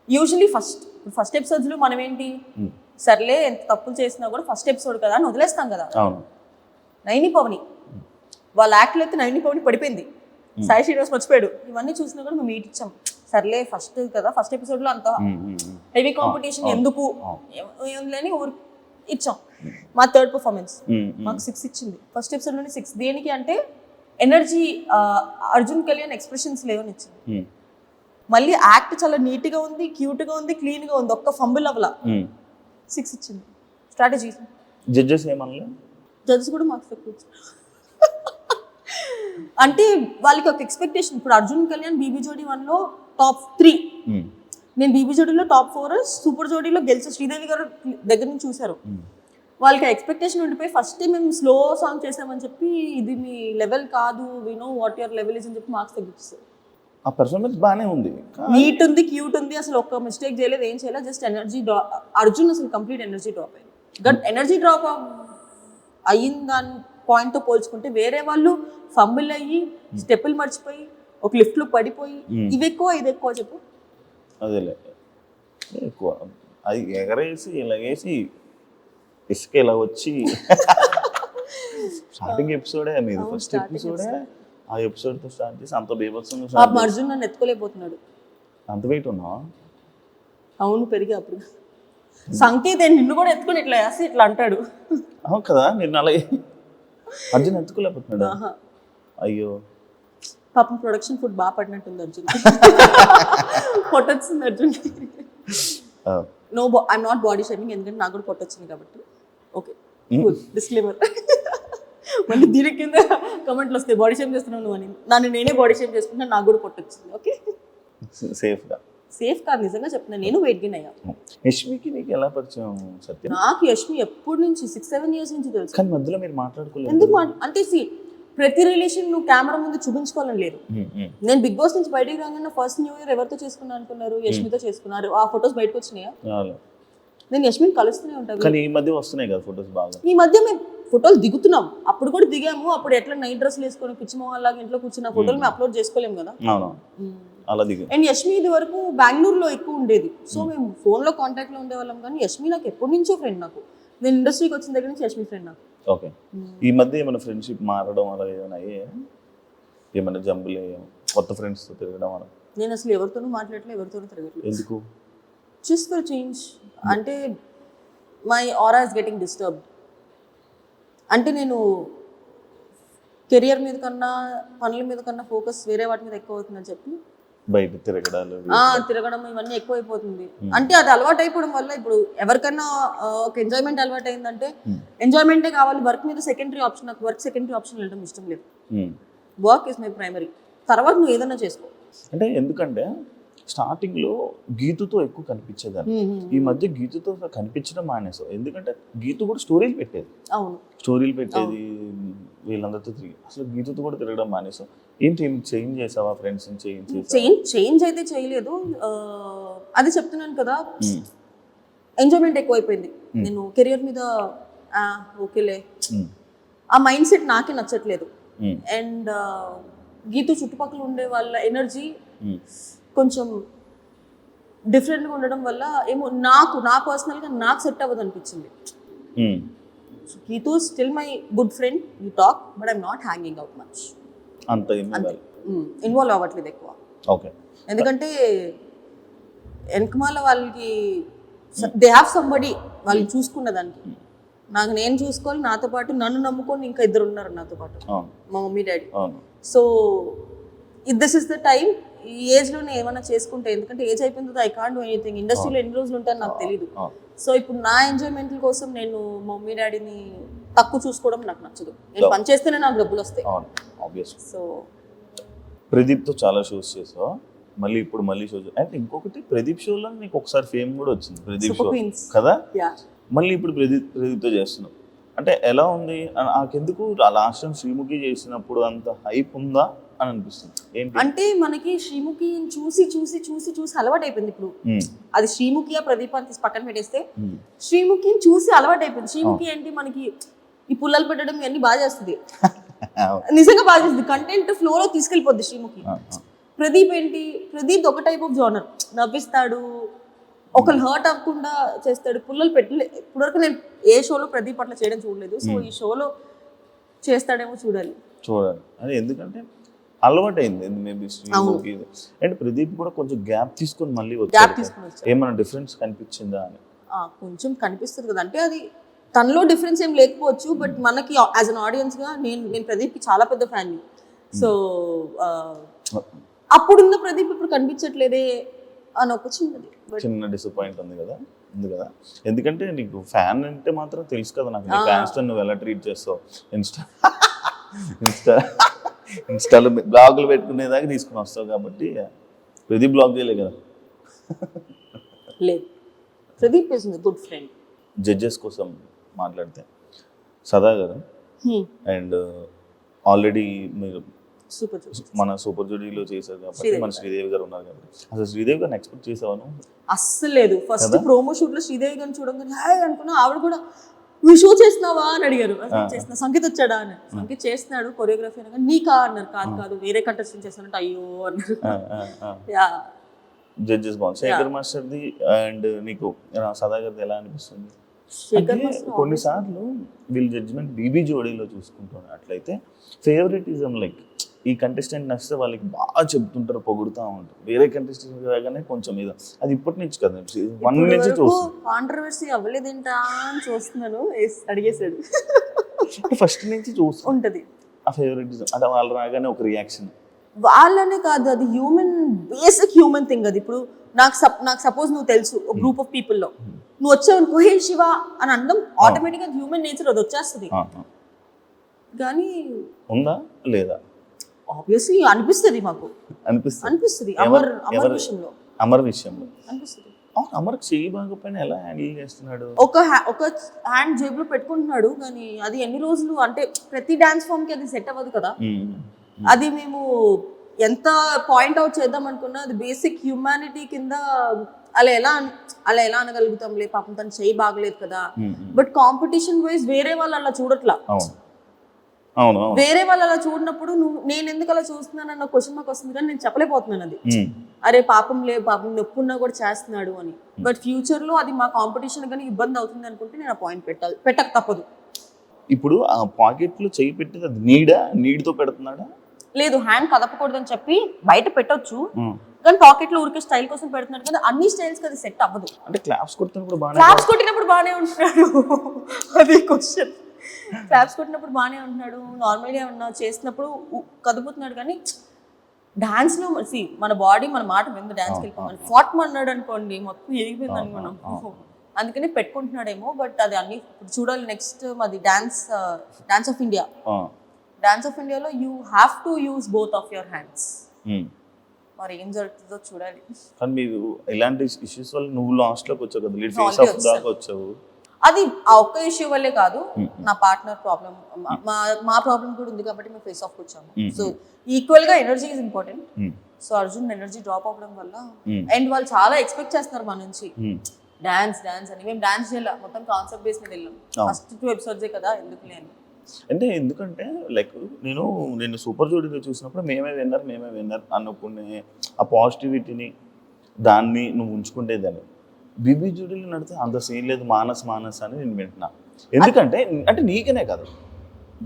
యూజువలీ ఫస్ట్ ఎపిసోడ్స్లో మనం ఏంటి, సర్లే ఎంత తప్పులు చేసినా కూడా ఫస్ట్ ఎపిసోడ్ కదా అని వదిలేస్తాం కదా. నైని పవని వాళ్ళ యాక్ట్లో అయితే నైని పవని పడిపోయింది, సాయి శ్రీనివాస్ మర్చిపోయాడు. ఇవన్నీ చూసినా కూడా మేము మీట్ ఇచ్చాం. సర్లే ఫస్ట్ కదా, ఫస్ట్ ఎపిసోడ్లో అంత హెవీ కాంపిటీషన్ ఎందుకు లేని ఊరు ఇచ్చాం. మా థర్డ్ పర్ఫార్మెన్స్ మాకు 6 ఇచ్చింది. ఫస్ట్ ఎపిసోడ్లోనే 6. దేనికి అంటే ఎనర్జీ, అర్జున్ కళ్యాణ్ ఎక్స్ప్రెషన్స్ లేవని ఇచ్చింది. మళ్ళీ యాక్ట్ చాలా నీట్గా ఉంది, క్యూట్గా ఉంది, క్లీన్గా ఉంది, ఒక్క ఫంబుల్ అవ్వలా 6 ఇచ్చింది. స్ట్రాటజీ. జడ్జెస్ ఏమన్నా? జడ్జెస్ కూడా మార్క్స్ ఎక్కువ ఇచ్చారు. అంటే వాళ్ళకి ఒక ఎక్స్పెక్టేషన్. ఇప్పుడు అర్జున్ కళ్యాణ్ బీబీ జోడీ 1లో టాప్ 3, నేను బీబీ జోడీలో టాప్ 4, సూపర్ జోడీలో గెలిచి శ్రీదేవి గారు దగ్గర నుంచి చూశారు. వాళ్ళకి ఎక్స్పెక్టేషన్ ఉండిపోయి ఫస్ట్ టైం మేము స్లో సాంగ్ చేసామని చెప్పి ఇది మీ లెవెల్ కాదు, we know what your level is అని చెప్పి మార్క్స్ తగ్గిస్తారు. ఆ పర్ఫార్మెన్స్ బాగానే ఉంది, నీట్ ఉంది, క్యూట్ ఉంది, అసలు ఒక్క మిస్టేక్ చేయలేదు, ఏం చేయలేదు, జస్ట్ ఎనర్జీ డ్రాప్. అర్జున్ అసలు కంప్లీట్ ఎనర్జీ డ్రాప్ అయింది. బట్ ఎనర్జీ డ్రాప్ అయిన దాని పాయింట్తో పోల్చుకుంటే వేరే వాళ్ళు ఫంబుల్ అయ్యి స్టెప్పులు మర్చిపోయి ఒక లిఫ్ట్లో పడిపోయి ఇవి ఎక్కువ ఇది ఎక్కువ చెప్పు. అదేలే ఎక్కువ, అది ఎగరేసి ఇలాగేసి ఇసుక ఇలా వచ్చి స్టార్టింగ్ ఎపిసోడే, మీరు ఫస్ట్ ఎపిసోడే ఆ ఎపిసోడ్తో స్టార్ట్ చేసి అంత బీభత్సంగా ఆ start చేసి అర్జున్ నన్ను ఎత్తుకోలేకపోతున్నాడు. అంత వెయిట్ ఉన్నావా? అవును, పెరిగి అప్పుడు సంకేత్ నిన్ను కూడా ఎత్తుకొని ఇట్లా వేసి ఇట్లా అంటాడు. అవును కదా, నేను అలాగే అర్జున్ ఎత్తుకోలేకపోతున్నాడు. ఆహా. అయ్యో, పాపం ప్రొడక్షన్ ఫుడ్ బాగా పడినట్టుంది అర్జున్. పొట్టొచ్చింది అర్జున్. ఆ, no, I'm not body shaming, ఎందుకంటే నాకు కూడా పొట్టొచ్చింది కాబట్టి. Okay, disclaimer. మళ్ళీ దీని కింద కమెంట్లు వస్తాయి, బాడీ షేమ్ చేస్తున్నావు నువ్వు అని. నన్ను నేనే బాడీ షేమ్ చేసుకుంటే నాకు కూడా పొట్టొచ్చింది. ఓకే, సేఫ్గా. సేఫ్ కాదు, నిజంగా చెప్తున్నా, నేను వెయిట్ గెయిన్ అయ్యా. యష్మికి నీకు ఎలా పరిచయం సత్యం? నాకు యష్మి ఎప్పటి నుంచి 6-7 years నుంచి తెలుసు. కానీ మధ్యలో మీరు మాట్లాడుకోలేదు. ఎందుకు అంటే ప్రతి రిలేషన్ నువ్వు కెమెరా ముందు చూపించుకోవాలని లేదు. నేను బిగ్ బాస్ నుంచి బయటికి రాగానే ఫస్ట్ న్యూ ఇయర్ ఎవరితో చేసుకున్నా అనుకున్నారు? యష్మితో చేసుకున్నారు. ఆ ఫొటోస్ బయటకు వచ్చినాయా? నేను యష్మిని కలుస్తూనే ఉంటాను. కానీ ఈ మధ్య వస్తున్నాయి కదా ఫొటోస్ బాగా. ఈ మధ్య మేము ఫోటోలు దిగుతున్నాం, అప్పుడు కూడా దిగాము. అప్పుడు ఎట్లా నైట్ డ్రెస్లు వేసుకొని పిచ్చి మొహాల్లాగా ఇంట్లో కూర్చున్న ఫోటోలు మేము అప్లోడ్ చేసుకోలేము కదా. అవును, అలా దిగు. అండ్ యష్మి ఇది వరకు బెంగళూరులో ఎక్కువ ఉండేది, సో మేము ఫోన్లో కాంటాక్ట్లో ఉండేవాళ్ళం. కానీ యష్మి నాకు ఎప్పటి నుంచో ఫ్రెండ్. నాకు నేను ఇండస్ట్రీకి వచ్చిన దగ్గర నుంచి యష్మి ఫ్రెండ్ నాకు. ఓకే, ఈ మధ్య ఏమైనా ఫ్రెండ్షిప్ మారడం అలా ఏమైనా అయ్యే? ఏమైనా జంబులు కొత్త ఫ్రెండ్స్తో తిరగడం అలా? నేను అసలు ఎవరితోనూ మాట్లాడలేదు, ఎవరితోనూ తిరగట్లేదు. ఎందుకు? Just for change. అంటే my aura is getting disturbed. అంటే నేను కెరియర్ మీద కన్నా పనుల మీద కన్నా ఫోకస్ వేరే వాటి మీద ఎక్కువ అవుతుందని చెప్పి బయట తిరగడాలు తిరగడం ఇవన్నీ ఎక్కువైపోతుంది. అంటే అది అలవాటు అయిపోవడం వల్ల ఇప్పుడు ఎవరికైనా ఒక ఎంజాయ్మెంట్ అలవాటు అయిందంటే ఎంజాయ్మెంటే కావాలి, వర్క్ మీద సెకండరీ ఆప్షన్. నాకు వర్క్ సెకండరీ ఆప్షన్ వెళ్ళడం ఇష్టం లేదు. వర్క్ ఇస్ మై ప్రైమరీ, తర్వాత నువ్వు ఏదైనా చేసుకో. అంటే ఎందుకంటే స్టార్టింగ్లో గీతుతో ఎక్కువ కనిపించేదాన్ని, ఈ మధ్య గీతుతో కనిపించడం మానేసావు. ఎందుకంటే గీతు కూడా స్టోరీలు పెట్టేది. అవును, స్టోరీలు పెట్టేది వీళ్ళందరితో తిరిగి. అసలు గీతుతో కూడా తిరగడం మానేసావు. ఏంటి చేంజ్ చేసావా? ఫ్రెండ్స్ చేంజ్ అయితే చేయలేదు. అది చెప్తున్నాను కదా, ఎంజాయ్మెంట్ ఎక్కువైపోయింది. నేను కెరియర్ మీద ఓకేలే, ఆ మైండ్ సెట్ నాకే నచ్చట్లేదు. అండ్ గీతు చుట్టుపక్కల ఉండే వాళ్ళ ఎనర్జీ కొంచెం డిఫరెంట్గా ఉండడం వల్ల ఏమో నా పర్సనల్గా నాకు సెట్ అవ్వదు అనిపించింది. Geethu still my good friend, you talk, but I'm not hanging out much. అంతే ఇన్వాల్వ్ అవ్వట్లేదు ఎక్కువ. ఓకే, ఎందుకంటే వెనకమాల వాళ్ళకి దే హ్యావ్ సంబడి వాళ్ళని చూసుకున్న దానికి. నాకు నేను చూసుకోవాలి, నాతో పాటు నన్ను నమ్ముకొని ఇంకా ఇద్దరు ఉన్నారు నాతో పాటు, మా mummy daddy. So this is the time. ఈ ఏజ్లోనే ఏమైనా చేసుకుంటే, ఎందుకంటే ఏజ్ అయిపోయిన తర్వాత ఐ కాంట్ డూ ఎనీథింగ్. ఇండస్ట్రీలో ఎన్ని రోజులు ఉంటాను నాకు తెలియదు. సో ఇప్పుడు నా ఎంజాయ్మెంట్ కోసం నేను మమ్మీ డాడీని తక్కువ చూసుకోవడం నాకు నచ్చదు. నేను పని చేస్తేనే నాకు డబ్బులు వస్తాయి. సో ప్రదీప్తో చాలా షోస్ చేసావు, మళ్ళీ ఇప్పుడు మళ్ళీ షోస్. అంటే ఇంకొకటి, ప్రదీప్ షోలో నీకు ఒకసారి ఫేమ్ కూడా వచ్చింది, ప్రదీప్ షో కదా. మళ్ళీ ఇప్పుడు ప్రదీప్తో చేస్తున్నావు. అంటే ఎలా ఉంది? నాకెందుకు లాస్ట్ టైం శ్రీముఖి చేసినప్పుడు అంత హైప్ ఉందా అని అనిపిస్తుంది. ఏంటి అంటే మనకి శ్రీముఖి చూసి చూసి చూసి చూసి అలవాటు అయిపోయింది. ఇప్పుడు అది శ్రీముఖి ప్రదీప్ అని తీసి పక్కన పెట్టేస్తే శ్రీముఖిని చూసి అలవాటు అయిపోయింది. శ్రీముఖి ఏంటి మనకి ఈ పుల్లలు పెట్టడం ఇవన్నీ బాగా చేస్తుంది, నిజంగా బాగా చేస్తుంది. కంటెంట్ ఫ్లోలో తీసుకెళ్ళిపోద్ది శ్రీముఖి. ప్రదీప్ ఏంటి, ప్రదీప్ ఒక టైప్ ఆఫ్ జోనర్, నవ్విస్తాడు, ఒకళ్ళు హర్ట్ అవ్వకుండా చేస్తాడు. పుల్లలు పెట్టలే ఇప్పటివరకు నేను ఏ షోలో ప్రదీప్ అట్లా చేయడం చూడలేదు. సో ఈ షోలో చేస్తాడేమో చూడాలి. అది ఎందుకంటే అలవాటు అయింది మేబీ శ్రీముఖి. అండ్ ప్రదీప్ కూడా కొంచెం గ్యాప్ తీసుకొని మళ్ళీ వచ్చాడు. ఏమైనా డిఫరెన్స్ కనిపించిందా అని? కొంచెం కనిపిస్తుంది కదా. అంటే అది తనలో డిఫరెన్స్ ఏం లేకపోవచ్చు, బట్ మనకి యాజ్ అన్ ఆడియన్స్గా నేను ప్రదీప్కి చాలా పెద్ద ఫ్యాన్. సో అప్పుడున్న ప్రదీప్ ఇప్పుడు కనిపించట్లేదే అని ఒక చిన్న డిసప్పాయింట్ ఉంది కదా. ఎందుకంటే నీకు ఫ్యాన్ అంటే మాత్రం తెలుసు కదా నాకు, నీ ఫ్యాన్స్ నువ్వు ఎలా ట్రీట్ చేస్తావు. ఇన్స్టాలో బ్లాగులు పెట్టుకునేదాకా తీసుకుని వస్తావు కాబట్టి ప్రదీప్ బ్లాగ్ చేయలే కదా. లేదు, Pradeep is good friend. Judges కోసం మాట్లాడితే సదా గారు అండ్ ఆల్రెడీ మీరు మన సూపర్ జూడీలో చేశారు కాబట్టి, మన శ్రీదేవి గారు ఉన్నారు కాబట్టి, అసలు శ్రీదేవి గారిని ఎక్స్పెక్ట్ చేసావాను? అస్సలు లేదు. ఫస్ట్ ప్రోమో షూట్ లో శ్రీదేవి గారిని చూడగానే హాయ్ అనుకున్నా. ఆవిడ కూడా నువ్వు షో చేస్తున్నావా అని అడిగారు. చేస్తున్నా. సంగీత్ వచ్చాడా అని. సంగీత్ చేస్తున్నాడు కొరియోగ్రఫీ అనగా నీకా అన్నారు. కాదు వేరే కంటెస్టెంట్ చేస్తానంటే అయ్యో అన్నారు. జడ్జెస్ బాగుంది. శేఖర్ మాస్టర్ది అండ్ నీకు సదా గారిది ఎలా అనిపిస్తుంది? కొన్నిసార్లు వీళ్ళు జడ్జిమెంట్ బీబీ జోడీలో చూసుకుంటున్నట్లయితే ఫేవరెటిజం లైక్ ఈ కంటెస్టెంట్ నచ్చితే వాళ్ళకి బాగా చెప్తుంటారు, పొగుడుతూ ఉంటారు. వేరే కంటెస్టెంట్ రాగానే కొంచెం ఇది అది ఇప్పటి నుంచి కదా, 1 నుంచి చూస్తాను. కాంట్రవర్సీ అవ్వలేదేంటా అని చూస్తున్నాను. అడిగేసాడు. ఫస్ట్ నుంచి చూస్తాను ఉంటది ఆ ఫేవరెటిజం. అంటే వాళ్ళు రాగానే ఒక రియాక్షన్. వాళ్ళనే కాదు, అది హ్యూమన్, బేసిక్ హ్యూమన్ థింగ్ అది. ఇప్పుడు నాకు సపోజ్ నువ్వు తెలుసు ఒక గ్రూప్ ఆఫ్ పీపుల్లో నువ్వు వచ్చావు హే శివ అని అనడం ఆటోమేటిక్గా హ్యూమన్ నేచర్ అది వచ్చేస్తుంది. కానీ ఉందా లేదా ఆబ్వియస్లీ అనిపిస్తుంది, మాకు అనిపిస్తుంది అమర్ విషయంలో. అమర్ విషయంలో అనిపిస్తుంది. అమర్కి చెయ్యి బాగోపోయినా ఎలా హ్యాండిల్ చేస్తున్నాడు? ఒక హ్యాండ్ జేబులో పెట్టుకుంటున్నాడు, కానీ అది ఎన్ని రోజులు అంటే ప్రతి డాన్స్ ఫామ్ కి అది సెట్ అవ్వదు కదా. అది మేము ఎంత పాయింట్ అవుట్ చేద్దాం అనుకున్నా అది బేసిక్ హ్యూమానిటీ కింద అలా ఎలా అనగలుగుతాంలే, పాపం తను చెయ్యి బాగలేదు కదా. బట్ కాంపిటీషన్ వైజ్ వేరే వాళ్ళు అలా చూడట్లా. వేరే వాళ్ళు అలా చూడనప్పుడు నేను ఎందుకు అలా చూస్తున్నానన్న క్వశ్చన్ మార్క్ వస్తుంది, కానీ నేను చెప్పలేకపోతున్నాను అది. అరే పాపం నొప్పి ఉన్నా కూడా చేస్తున్నాడు అని. బట్ ఫ్యూచర్ లో అది మా కాంపిటీషన్ కానీ ఇబ్బంది అవుతుంది అనుకుంటే నేను ఆ పాయింట్ పెట్టక తప్పదు. ఇప్పుడు ఆ పాకెట్ లో చెయ్యి పెట్టేది అది నీడ్తో పెడుతున్నాడా? లేదు, హ్యాండ్ కదపకూడదని చెప్పి బయట పెట్టొచ్చు, కానీ పాకెట్ లో ఊరికే స్టైల్ కోసం పెడుతున్నాడు కదా. అన్ని స్టైల్స్ అది సెట్ అవ్వదు. అంటే క్లాప్స్ కొట్టినప్పుడు బాగానే ఉంటున్నాడు. అది క్వశ్చన్. క్లాప్స్ కొట్టినప్పుడు బాగానే ఉంటున్నాడు, నార్మల్గా ఏమన్నా చేసినప్పుడు కదుపుతున్నాడు. కానీ డాన్స్ లో మన బాడీ మన మాట విందు డాన్స్కి వెళ్ళిపోమని ఫాట్ అన్నాడు అనుకోండి, మొత్తం ఎదిగిపోయింది అనుకున్నాం. అందుకని పెట్టుకుంటున్నాడేమో. బట్ అది అన్ని చూడాలి. నెక్స్ట్ మాది dance of India. Dance of ఇండియాలో you have to use both of your hands. మరి ఏం జరుగుతుందో చూడాలి. కానీ మీరు ఇలాంటి ఇష్యూస్ వల్ల నువ్వు లాస్ట్ లోకి వచ్చావు కదా, లీడ్ ఫేస్ ఆఫ్ దాకా వచ్చావు. అది ఆ ఒక్క ఇష్యూ వల్లే కాదు, నా పార్ట్నర్ ప్రాబ్లం, మా ప్రాబ్లం కూడా ఉంది కాబట్టి మేము ఫేస్ ఆఫ్ వచ్చాము. సో ఈక్వల్ గా energy is important. So Arjun energy drop అవ్వడం వల్ల అండ్ వాళ్ళు చాలా ఎక్స్పెక్ట్ చేస్తున్నారు మన నుంచి డాన్స్ అని. మేము డాన్స్ చేయాలి, మొత్తం కాన్సెప్ట్ బేస్ మీద వెళ్ళాం. ఫస్ట్ 2 ఎపిసోడ్సే కదా, ఎందుకులే అని. అంటే ఎందుకంటే లైక్ నేను సూపర్ జోడీలో చూసినప్పుడు మేమే విన్నర్ అనుకునే ఆ పాజిటివిటీని దాన్ని నువ్వు ఉంచుకుంటేదాన్ని. బీబీ జోడీలో నడితే అంత సీన్ లేదు, మానస్ అని నేను వింటున్నా. ఎందుకంటే అంటే నీకనే కాదు,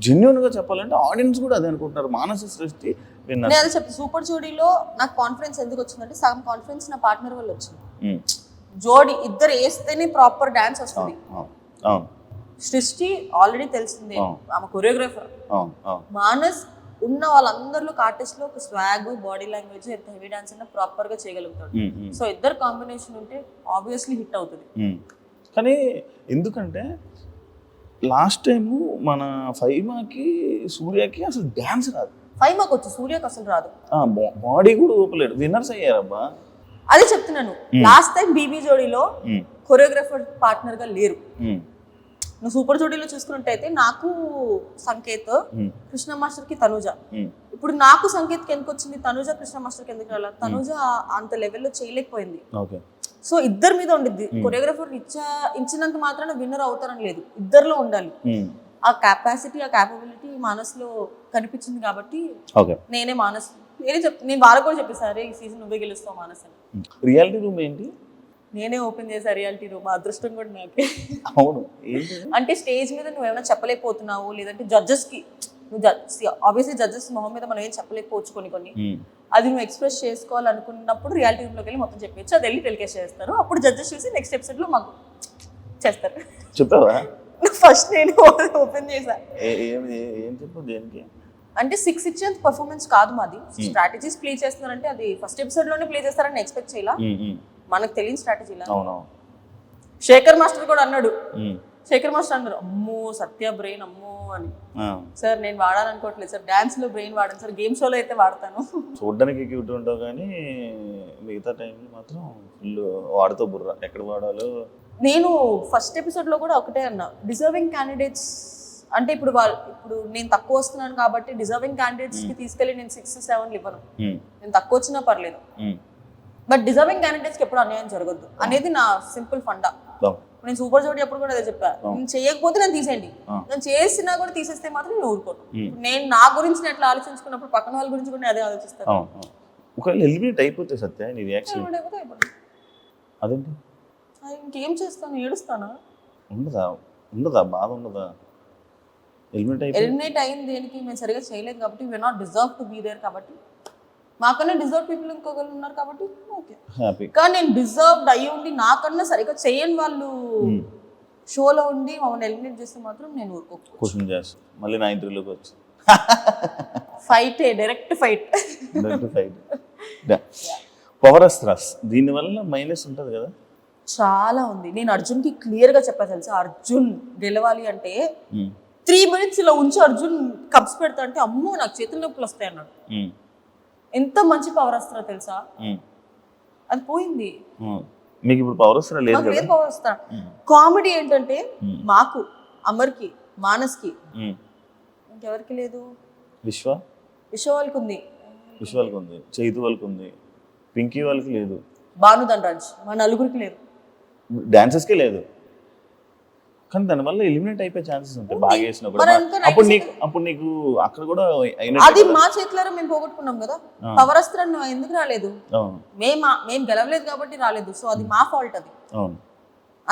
జెన్యున్ గా చెప్పాలంటే ఆడియన్స్ కూడా అదే అనుకుంటున్నారు. మానస సృష్టి నేను చెప్తా, సూపర్ జోడీలో నాకు కాన్ఫిడెన్స్ ఎందుకు వచ్చిందంటే సగం కాన్ఫిడెన్స్ నా పార్ట్నర్ వల్ల వచ్చింది. జోడీ ఇద్దరు వేస్తేనే ప్రాపర్ డాన్స్ వస్తుంది. సృష్టి ఆల్రెడీ తెలిసిందే, ఆమె కొరియోగ్రాఫర్. మానస్ ఉన్న వాళ్ళందరిలో ఆర్టిస్ట్ లో ఒక స్వాగ్, బాడీ లాంగ్వేజ్, ఎంత హెవీ డాన్స్ అయినా ప్రాపర్ గా చేయగలుగుతాడు. సో ఇద్దరు కాంబినేషన్ ఉంటే ఆబ్వియస్లీ హిట్ అవుతుంది. కానీ ఎందుకంటే లాస్ట్ టైము మన ఫైమాకి సూర్యకి అసలు డాన్స్ రాదు. ఫైమాకి వచ్చు, సూర్యకి అసలు రాదు. బాడీ కూడా ఊపలేడు. విన్నర్స్ అయ్యారబ్బా. అదే చెప్తున్నాను, లాస్ట్ టైం బీబీ జోడీలో కొరియోగ్రాఫర్ పార్ట్నర్ గా లేరు. నువ్వు సూపర్ జోడీలో చూసుకున్నట్టయితే నాకు సంకేత్, కృష్ణ మాస్టర్ కి తనుజ. ఇప్పుడు నాకు సంకేత్ కి ఎందుకు వచ్చింది, తనుజ కృష్ణ మాస్టర్ కి ఎందుకు రాలేదు? తనుజ అంత లెవెల్లో చేయలేకపోయింది. సో ఇద్దరి మీద ఉండిద్ది. కొరియోగ్రాఫర్ ఇచ్చినంత మాత్రాన విన్నర్ అవుతారని లేదు, ఇద్దరిలో ఉండాలి. ఆ కెపాసిటీ, ఆ క్యాపబిలిటీ మానస్లో కనిపించింది కాబట్టి నేనే నేను వాళ్ళకు కూడా చెప్పేసారు ఈ సీజన్ నువ్వే గెలుస్తావు మానస్ అని. రియాలిటీ రూమ్ ఏంటి? నేనే ఓపెన్ చేసా రియాలిటీ రూమ్. అదృష్టం కూడా నాకే. అవును. అంటే స్టేజ్ మీద నువ్వు ఏమైనా చెప్పలేకపోతున్నావు, లేదంటే జడ్జెస్ కి ఆబ్వియస్లీ జడ్జెస్ మొహం మీద మనం ఏం చెప్పలేకపోవచ్చు కొన్ని అది నువ్వు ఎక్స్ప్రెస్ చేసుకోవాలనుకున్నప్పుడు రియాలిటీ రూమ్ లోకి వెళ్ళి మొత్తం చెప్పచ్చు. అది వెళ్ళి టెలికాస్ట్ చేస్తారు. అప్పుడు జడ్జెస్ చూసి నెక్స్ట్ ఎపిసోడ్ లో మాకు చేస్తారు. చెప్పావా? ఫస్ట్ నేను ఓపెన్ చేసా. ఏం చెప్పు దేనికి అంటే 6 ఇచ్చేంత పర్ఫార్మెన్స్ కాదు మాది. స్ట్రాటజీస్ ప్లే చేస్తున్నారంటే అది ఫస్ట్ ఎపిసోడ్ లోనే ప్లే చేస్తారని ఎక్స్పెక్ట్ చేయాల. మనకు తెలియని స్ట్రాటజీలా. శేఖర్ మాస్టర్ కూడా అన్నాడు, శేఖర్ మాస్టర్ అన్నారు అమ్మో సత్య బ్రెయిన్ అమ్మో అని. సార్ నేను వాడాలనుకోవట్లేదు సార్, డాన్స్ లో బ్రెయిన్ వాడాను సార్, గేమ్ షోలో అయితే వాడతాను. చూడడానికి క్యూట్ ఉంటావు కానీ మిగతా టైంలో మాత్రం ఫుల్ వాడుతూ బుర్ర ఎక్కడ వాడాలో. నేను ఫస్ట్ ఎపిసోడ్ లో కూడా ఒకటే అన్నా, డిజర్వింగ్ క్యాండిడేట్స్ అంటే ఇప్పుడు నేను తక్కువ వస్తున్నాను కాబట్టి డిజర్వింగ్ క్యాండిడేట్స్ కి తీసుకెళ్లి నేను 6, 7 ఇవ్వను. నేను తక్కువ వచ్చినా పర్లేదు, బట్ డిజర్వింగ్ క్యాండిడేట్స్ కి ఎప్పుడు అన్యాయం జరగద్దు అనేది నా సింపుల్ ఫండా. నేను సూపర్ జోడీ అప్పుడు కూడా అదే చెప్పా, నేను చేయకపోతే నేను తీసేయండి, నేను చేసినా కూడా తీసేస్తే మాత్రం నేను ఊరుకోను. నేను నా గురించి నేను ఎట్లా ఆలోచించుకున్నప్పుడు పక్కన వాళ్ళ గురించి కూడా అదే ఆలోచిస్తాను. ఒకవేళ ఎలిమినేట్ అయిపోతే సత్య నీ రియాక్షన్ అదేంటి? ఇంకేం చేస్తాను, ఏడుస్తానా? ఉండదా బాధ ఉండదా? ఎలిమినేట్ అయిపోయి ఎలిమినేట్ అయింది దేనికి, మేము సరిగా చేయలేదు కాబట్టి, we're not deserve to be there కాబట్టి, మాకన్నా డిజర్వ్ పీపుల్ ఇంకొకరు ఉన్నారు కాబట్టి ఓకే. హ్యాపీ. కానీ నేను డిజర్వ్డ్ అయ్యి ఉండి నాకన్నా సరిగా చేయని వాళ్ళు షోలో ఉండి మమ్మల్ని ఎలిమినేట్ చేస్తే మాత్రం నేను ఊరుకోకు. క్వశ్చన్ చేస్తా మళ్ళీ నా ఇంటర్వ్యూలోకి వచ్చి fight, direct fight. Power astras దీనివల్ల మైనస్ ఉంటుంది కదా. చాలా ఉంది. నేను అర్జున్కి క్లియర్గా చెప్పా తెలుసా, అర్జున్ గెలవాలి అంటే 3 minutes ఇలా ఉంచి అర్జున్ కప్స్ పెడతా అంటే అమ్మో నాకు చేతుల నొప్పులు వస్తాయి అన్నాడు. ఎంత మంచి పవర్ అస్త్రా తెలుసా, అది పోయింది. మీకు ఇప్పుడు పవర్ అస్త్రా లేదు కదా. పవర్ అస్త్రా కామెడీ ఏంటంటే మాకు, అమర్కి, మానస్కి, ఇంకెవరికి లేదు. విశ్వ వాళ్ళకి ఉంది, చైతు వాళ్ళకి ఉంది, పింకీ వాళ్ళకి లేదు, భానుధనరాజ్ మా నలుగురికి లేదు, డాన్సెస్కే లేదు. కానీ దానివల్ల ఎలిమినేట్ అయిపోయే ఛాన్సెస్ ఉంటాయి బాగా వేసినా కూడా. అప్పుడు నీకు అక్కడ కూడా అది మా చేతులారా మేము పోగొట్టుకున్నాం కదా. పవర్ అస్త్రం ఎందుకు రాలేదు, మేము గెలవలేదు కాబట్టి రాలేదు. సో అది మా ఫాల్ట్. అది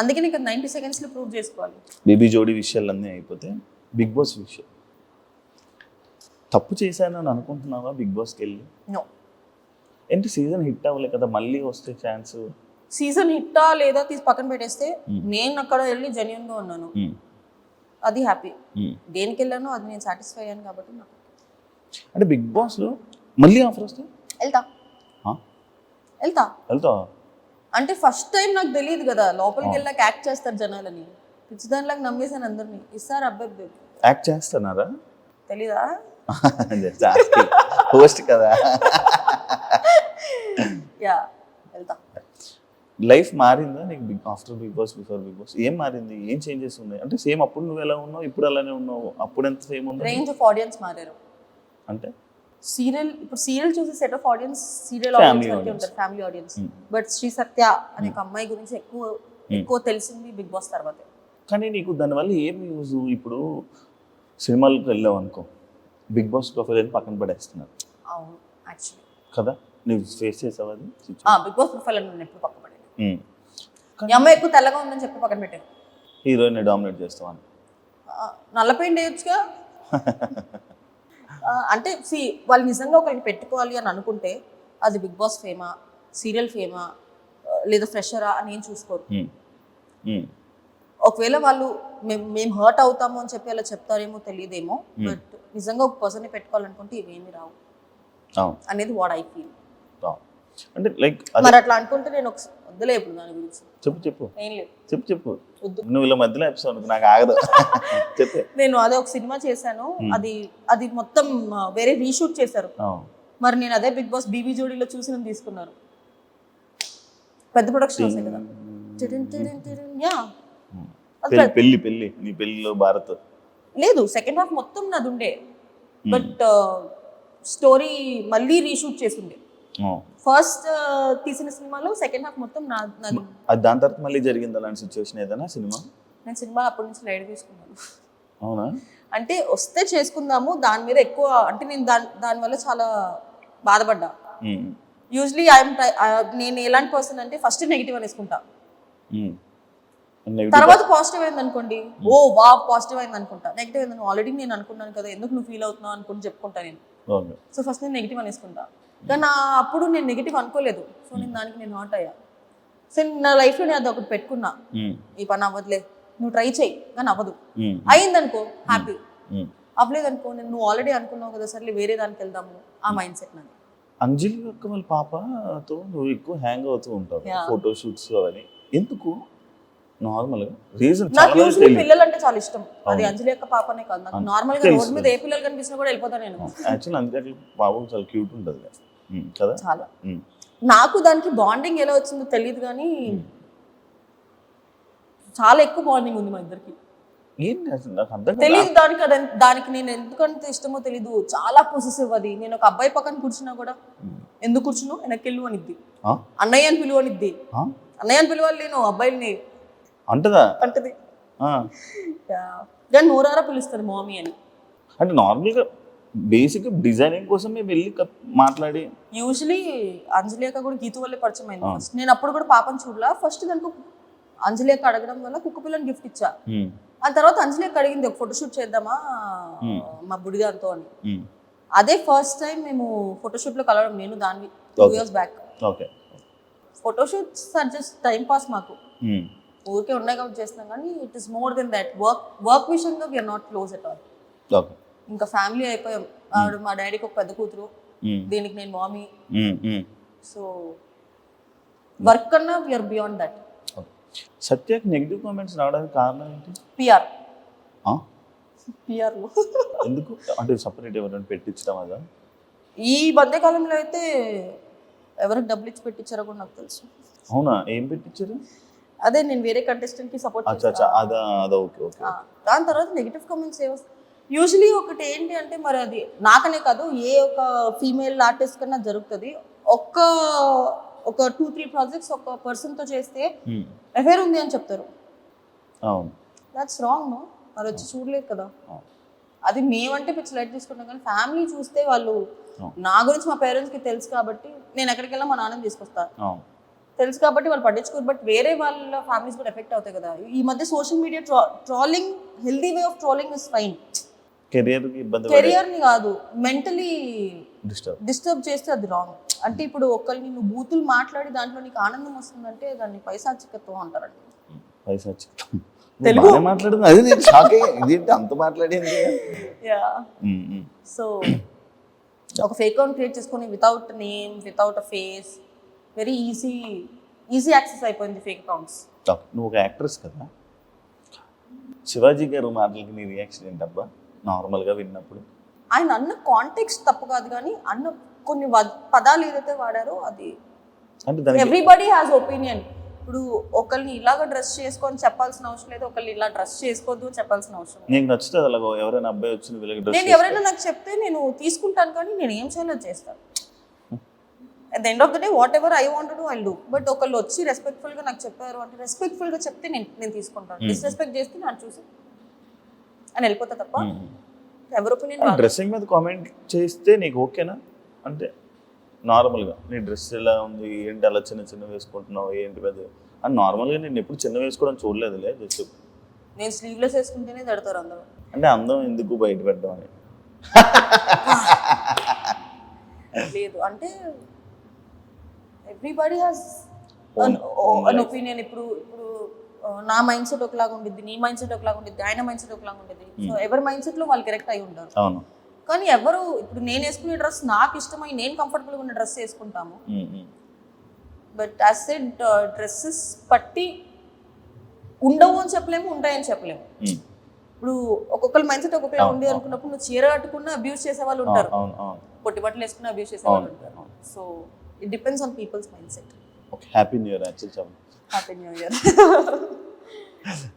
అందుకే నీకు 90 seconds లో ప్రూవ్ చేసుకోవాలి. బేబీ జోడీ విషయాలన్నీ అయిపోతే బిగ్ బాస్ విషయం తప్పు చేశానని అనుకుంటున్నావా బిగ్ బాస్కి వెళ్ళి? నో. ఏంటి సీజన్ హిట్ అవ్వలే కదా, మళ్ళీ వస్తే ఛాన్స్. సీజన్ హిట్టా లేదా తీసి పక్కన పెట్టేస్తే నేను అక్కడ వెళ్ళి జెన్యూన్ గా ఉన్నాను, అది హ్యాపీ. దేనికి వెళ్ళానో అది నేను సాటిస్ఫై అయ్యాను కాబట్టి నాకు. అంటే బిగ్ బాస్ లో మళ్ళీ ఆఫర్ వస్తే వెళ్తా అంటే ఫస్ట్ టైం నాకు తెలియదు కదా, లోపలికి వెళ్ళాక యాక్ట్ చేస్తారు జనాలని. పిచ్చిదానిలాగా నమ్మేసాను అందరినీ. ఇస్తారు అబ్బాయి యాక్ట్ చేస్తున్నారా తెలీదా, హోస్ట్ కదా. యా వెళ్తా. లైఫ్ మారిందా నీకు after Bigg Boss, before Bigg Boss? ఏం మారింది, ఏం చేంజెస్ ఉన్నాయి? అంటే సేమ్ అప్పుడు నువ్వు ఎలా ఉన్నావు, ఇప్పుడు అలానే ఉన్నావు? అప్పుడు ఎంత సేమ్ ఉంది? రేంజ్ ఆఫ్ ఆడియన్స్ మారారు. అంటే ఇప్పుడు సీరియల్ చూసే set of audience serial audience ఉంటారు, ఫ్యామిలీ ఆడియన్స్. బట్ శ్రీ సత్య అనే ఒక అమ్మాయి గురించి ఎక్కువ తెలిసింది బిగ్ బాస్ తర్వాత. కానీ నీకు దానివల్ల ఏం యూజ్? ఇప్పుడు సినిమాలకు వెళ్ళావు అనుకో, బిగ్ బాస్ ప్రొఫైల్ అని పక్కన పడేస్తున్నారు. అవును యాక్చువల్లీ కదా, నువ్వు ఫేస్ చేసావు అది? బిగ్ బాస్ ప్రొఫైల్ అని నేను ఎప్పుడు పక్కన పడేది. ఈ అమ్మాయి ఎక్కువ తెల్లగా ఉందని చెప్పి పక్కన పెట్టాను. హీరోయిన్ డామినేట్ చేస్తావని నల్లపెయింట్ వేయొచ్చుగా. అంటే వాళ్ళు నిజంగా ఒకరికి పెట్టుకోవాలి అని అనుకుంటే అది బిగ్ బాస్ ఫేమా, సీరియల్ ఫేమా, లేదా ఫ్రెషరా అని ఏం చూసుకోరు. ఒకవేళ వాళ్ళు మేము హర్ట్ అవుతాము అని చెప్పి అలా చెప్తారేమో తెలియదేమో, బట్ నిజంగా ఒక పర్సన్ని పెట్టుకోవాలనుకుంటే ఇవేమి రావు అనేది వాట్ ఐ ఫీల్. అంటే లైక్ మరి అట్లా అనుకుంటే నేను వద్దులే ఇప్పుడు దాని గురించి. చెప్పు ఏం లేదు, చెప్పు. నువ్వు ఇలా మధ్యలో ఎపిసోడ్ నాకు ఆగదు. చెప్పు. నేను అదే ఒక సినిమా చేశాను, అది మొత్తం వేరే రీషూట్ చేశారు. మరి నేను అదే బిగ్ బాస్ బీబీ జోడీలో చూసి తీసుకున్నారు. పెద్ద ప్రొడక్షన్ వస్తాయి కదా. పెళ్లి నీ పెళ్లిలో భారత్ లేదు, సెకండ్ హాఫ్ మొత్తం నాది ఉండే, బట్ స్టోరీ మళ్ళీ రీషూట్ చేసిండే. ఫస్ట్ తీసిన సినిమాలో సెకండ్ హాఫ్ మొత్తం నాది. దాని తర్వాత మళ్ళీ జరిగింది అలాంటి సిచ్యువేషన్ ఏదైనా సినిమా? నేను సినిమా అప్పటి నుంచి లైట్ తీసుకున్నాను. అవునా? అంటే వస్తే చేసుకుందాము దాని మీద ఎక్కువ, అంటే నేను దానివల్ల చాలా బాధపడ్డా. యూజువలీ నేను ఎలాంటి పర్సన్ అంటే ఫస్ట్ నెగిటివ్ అనేసుకుంటా, తర్వాత పాజిటివ్ అయింది అనుకోండి, ఓ వా పాజిటివ్ అయింది అనుకుంటా. నెగిటివ్ అయింది ఆల్రెడీ నేను అనుకున్నాను కదా, ఎందుకు నువ్వు ఫీల్ అవుతున్నావు అనుకుని చెప్పుకుంటా నేను. సో ఫస్ట్ నేను నెగిటివ్ అనేసుకుంటా, కానీ అప్పుడు నేను నెగిటివ్ అనుకోలేదు. సో నేను దానికి నేను హాట్ అయ్యా. సో నా లైఫ్లో నేను అది ఒకటి పెట్టుకున్నా, ఈ పని అవ్వదులే, నువ్వు ట్రై చెయ్యి, కానీ అవ్వదు. అయిందనుకో హ్యాపీ, అవ్వలేదనుకో నువ్వు ఆల్రెడీ అనుకున్నావు కదా, సర్లే వేరే దానికి వెళ్దాము, ఆ మైండ్ సెట్ నాది. అంజలి యొక్క వాళ్ళ పాపతో నువ్వు ఎక్కువ హ్యాంగ్ అవుతూ ఉంటావు, ఫోటో షూట్స్ అవన్నీ ఎందుకు? నార్మల్గా రీజన్ నాకు యూజువల్లీ పిల్లలు అంటే చాలా ఇష్టం. అది అంజలి యొక్క పాపనే కాదు, నాకు నార్మల్ గా రోడ్ మీద ఏ పిల్లలు కనిపించినా కూడా వెళ్ళిపోతాను నేను. యాక్చువల్లీ అందుకే పాపం చాలా క్యూట్ ఉంటుంది కదా. చాలా. నాకు దానికి బాండింగ్ ఎలా వచ్చిందో తెలియదు కానీ చాలా ఎక్కువ బాండింగ్ ఉంది మా ఇద్దరికి. తెలియదు దానికి నేను ఎందుకంటే ఇష్టమో తెలీదు, చాలా పొసెసివ్ అది. నేను ఒక అబ్బాయి పక్కన కూర్చున్నా కూడా ఎందుకు కూర్చున్నావు వెనక్కెళ్ళు అనిద్ది, అన్నయ్య అని పిలువ అనిద్ది. అన్నయ్య అని పిలవాలి నేను అబ్బాయిని అంటది, కానీ నోరారా పిలుస్తుంది మామీ అని. అంటే నార్మల్గా బేసిక్ డిజైనింగ్ కోసం మేము వెళ్ళి మాట్లాడి. యూజువలీ అంజలి అక్క కూడా గీతు వల్లే పరిచయం అయింది ఫస్ట్. నేను అప్పుడు కూడా పాపని చూడలా. ఫస్ట్ దానికి అంజలి అక్క అడగడం వల్ల కుక్క పిల్లని గిఫ్ట్ ఇచ్చా. ఆ తర్వాత అంజలికి అడిగింది ఒక ఫోటోషూట్ చేద్దామా మా బుడిగారితో అని. అదే ఫస్ట్ టైం మేము ఫోటోషూట్ లో కలవడం, నేను దాన్ని 2 years back. Okay. Photoshoots are just time pass మాకు, ఊరికే ఉన్నాయి కాబట్టి చేస్తున్నాం, కానీ it is more than that. Work విషయంగా we are not close at all. Okay. ఇంకా ఫ్యామిలీ అయిపోయాం. ఆవిడ మా డాడీకి ఒక పెద్ద కూతురు, దీనికి నేను మామీ. సో వర్క్ కన్నా వీఆర్ బియాండ్ దట్. సత్యకి నెగిటివ్ కామెంట్స్ రావడానికి కారణం ఏంటి? పిఆర్ ఆ? పిఆర్ ఎందుకు అంటే సపరేట్ ఎవరైనా పెట్టించడం అదా? ఈ మధ్యకాలంలో అయితే ఎవరికి డబ్బులు ఇచ్చి పెట్టించారో కూడా నాకు తెలుసు. అవునా? ఏం పెట్టించారు? అదే నేను వేరే కంటెస్టెంట్ కి సపోర్ట్ అచ్చా అచ్చా, అదా అదా, ఓకే ఓకే. దాని తర్వాత నెగిటివ్ కామెంట్స్ ఏ వస్తాయి యూజువలీ. ఒకటి ఏంటి అంటే, మరి అది నాకనే కాదు ఏ ఒక ఫీమేల్ ఆర్టిస్ట్ కన్నా జరుగుతుంది. ఒక 2-3 ప్రాజెక్ట్స్ ఒక పర్సన్ తో చేస్తే అఫేర్ ఉంది అని చెప్తారు. అవును, దట్స్ రాంగ్. నో, మరి వచ్చి చూడలేదు కదా. అది మేమంటే పిచ్చి లైట్ తీసుకుంటాం, కానీ ఫ్యామిలీ చూస్తే వాళ్ళు, నా గురించి మా పేరెంట్స్కి తెలుసు కాబట్టి నేను ఎక్కడికి వెళ్ళా మా నాన్నని తీసుకొస్తాను, తెలుసు కాబట్టి వాళ్ళు పట్టించుకోరు. బట్ వేరే వాళ్ళ ఫ్యామిలీస్ కూడా ఎఫెక్ట్ అవుతాయి కదా. ఈ మధ్య social media trolling, healthy way of trolling is fine. కెరియర్ని కాదు, మెంటలీ డిస్టర్బ్ చేస్తే అది రాంగ్. అంటే ఇప్పుడు ఒకరిని నువ్వు బూతులు మాట్లాడి దాంట్లో నీకు ఆనందం వస్తుందంటే దాన్ని పైశాచికత్వం అంటారండి. పైశాచికత్వం తెలుగు మాట్లాడుతుంది, అది నేను షాక్ అయ్యా, ఇదేంటి అంత మాట్లాడింది. సో ఒక ఫేక్ అకౌంట్ క్రియేట్ చేసుకొని వితౌట్ నేమ్, వితౌట్ అ ఫేస్, వెరీ ఈజీ యాక్సెస్ అయిపోయింది ఫేక్ అకౌంట్స్. నువ్వు ఒక యాక్ట్రెస్ కదా, శివాజీ గారు మాటలకి నీ రియాక్షన్ ఏంటబ్బా నార్మల్గా విన్నప్పుడు? ఆయన అన్న కాంటెక్స్ట్ తప్పు కాదు, కానీ అన్న కొన్ని పదాలు ఏదైతే వాడారో అది అంటే ఎవ్రీబడి హ్యాస్ ఒపీనియన్. ఇప్పుడు ఒకరిని ఇలాగ డ్రెస్ చేసుకొని చెప్పాల్సిన అవసరం లేదు, ఒకరిని ఇలా డ్రెస్ చేసుకోవద్దు చెప్పాల్సిన అవసరం లేదు. నీకు నచ్చుతుంది అలాగో ఎవరైనా అబ్బాయి వచ్చి నేను ఎవరైనా నాకు చెప్తే నేను తీసుకుంటాను, కానీ నేను ఏం చేయాలో చేస్తాను. At the end of the day what ever I want do I do. But ఒకళ్ళు వచ్చి రెస్పెక్ట్ఫుల్గా నాకు చెప్పారు అంటే, రెస్పెక్ట్ఫుల్గా చెప్తే నేను తీసుకుంటాను. డిస్రెస్పెక్ట్ చేస్తే నాకు చూసి అని వెళ్ళిపోతా తప్ప ఎవరి ఒపీనియన్. డ్రెస్సింగ్ మీద కామెంట్ చేస్తే నీకు ఓకేనా? అంటే నార్మల్గా నీ డ్రెస్ ఎలా ఉంది, ఏంటి అలా చిన్న చిన్న వేసుకుంటున్నావు, ఏంటి పెద్ద అని నార్మల్గా నేను ఎప్పుడు చిన్న వేసుకోవడం చూడలేదులే. జస్ట్ నేను స్లీవ్లెస్ వేసుకుంటేనే తడతారు అందరూ. అంటే అందం ఎందుకు బయట పెట్టడం అని లేదు, అంటే ఎవ్రీబడి హ్యాస్ అన్ ఒపీనియన్. ఇప్పుడు నా మైండ్ సెట్ ఒకలాగా ఉండిద్ది, నీ మైండ్ సెట్ ఒకలాగా ఉండిద్ది, ఆయన మైండ్ సెట్ ఒకలాగా ఉండిద్ది. సో ఎవరి మైండ్ సెట్ లో వాళ్ళు కరెక్ట్ అయి ఉంటారు. అవును. కానీ ఎవరు ఇప్పుడు నేను వేసుకునే డ్రెస్ నాకు ఇష్టమై నేను కంఫర్టబుల్గా ఉన్న డ్రెస్ వేసుకుంటాము. బట్ యాజ్ సెడ్ డ్రెస్సెస్ పట్టి ఉండవు అని చెప్పలేము, ఉంటాయని చెప్పలేము. ఇప్పుడు ఒక్కొక్కరు మైండ్ సెట్ ఒక్కొక్కలా ఉంది అనుకున్నప్పుడు నువ్వు చీర కట్టుకున్న అబ్యూస్ చేసే వాళ్ళు ఉంటారు, పొట్టి బట్టలు వేసుకున్న అబ్యూస్ చేసే వాళ్ళు ఉంటారు. So it depends on people's mind set. Happy new year. Happy new year.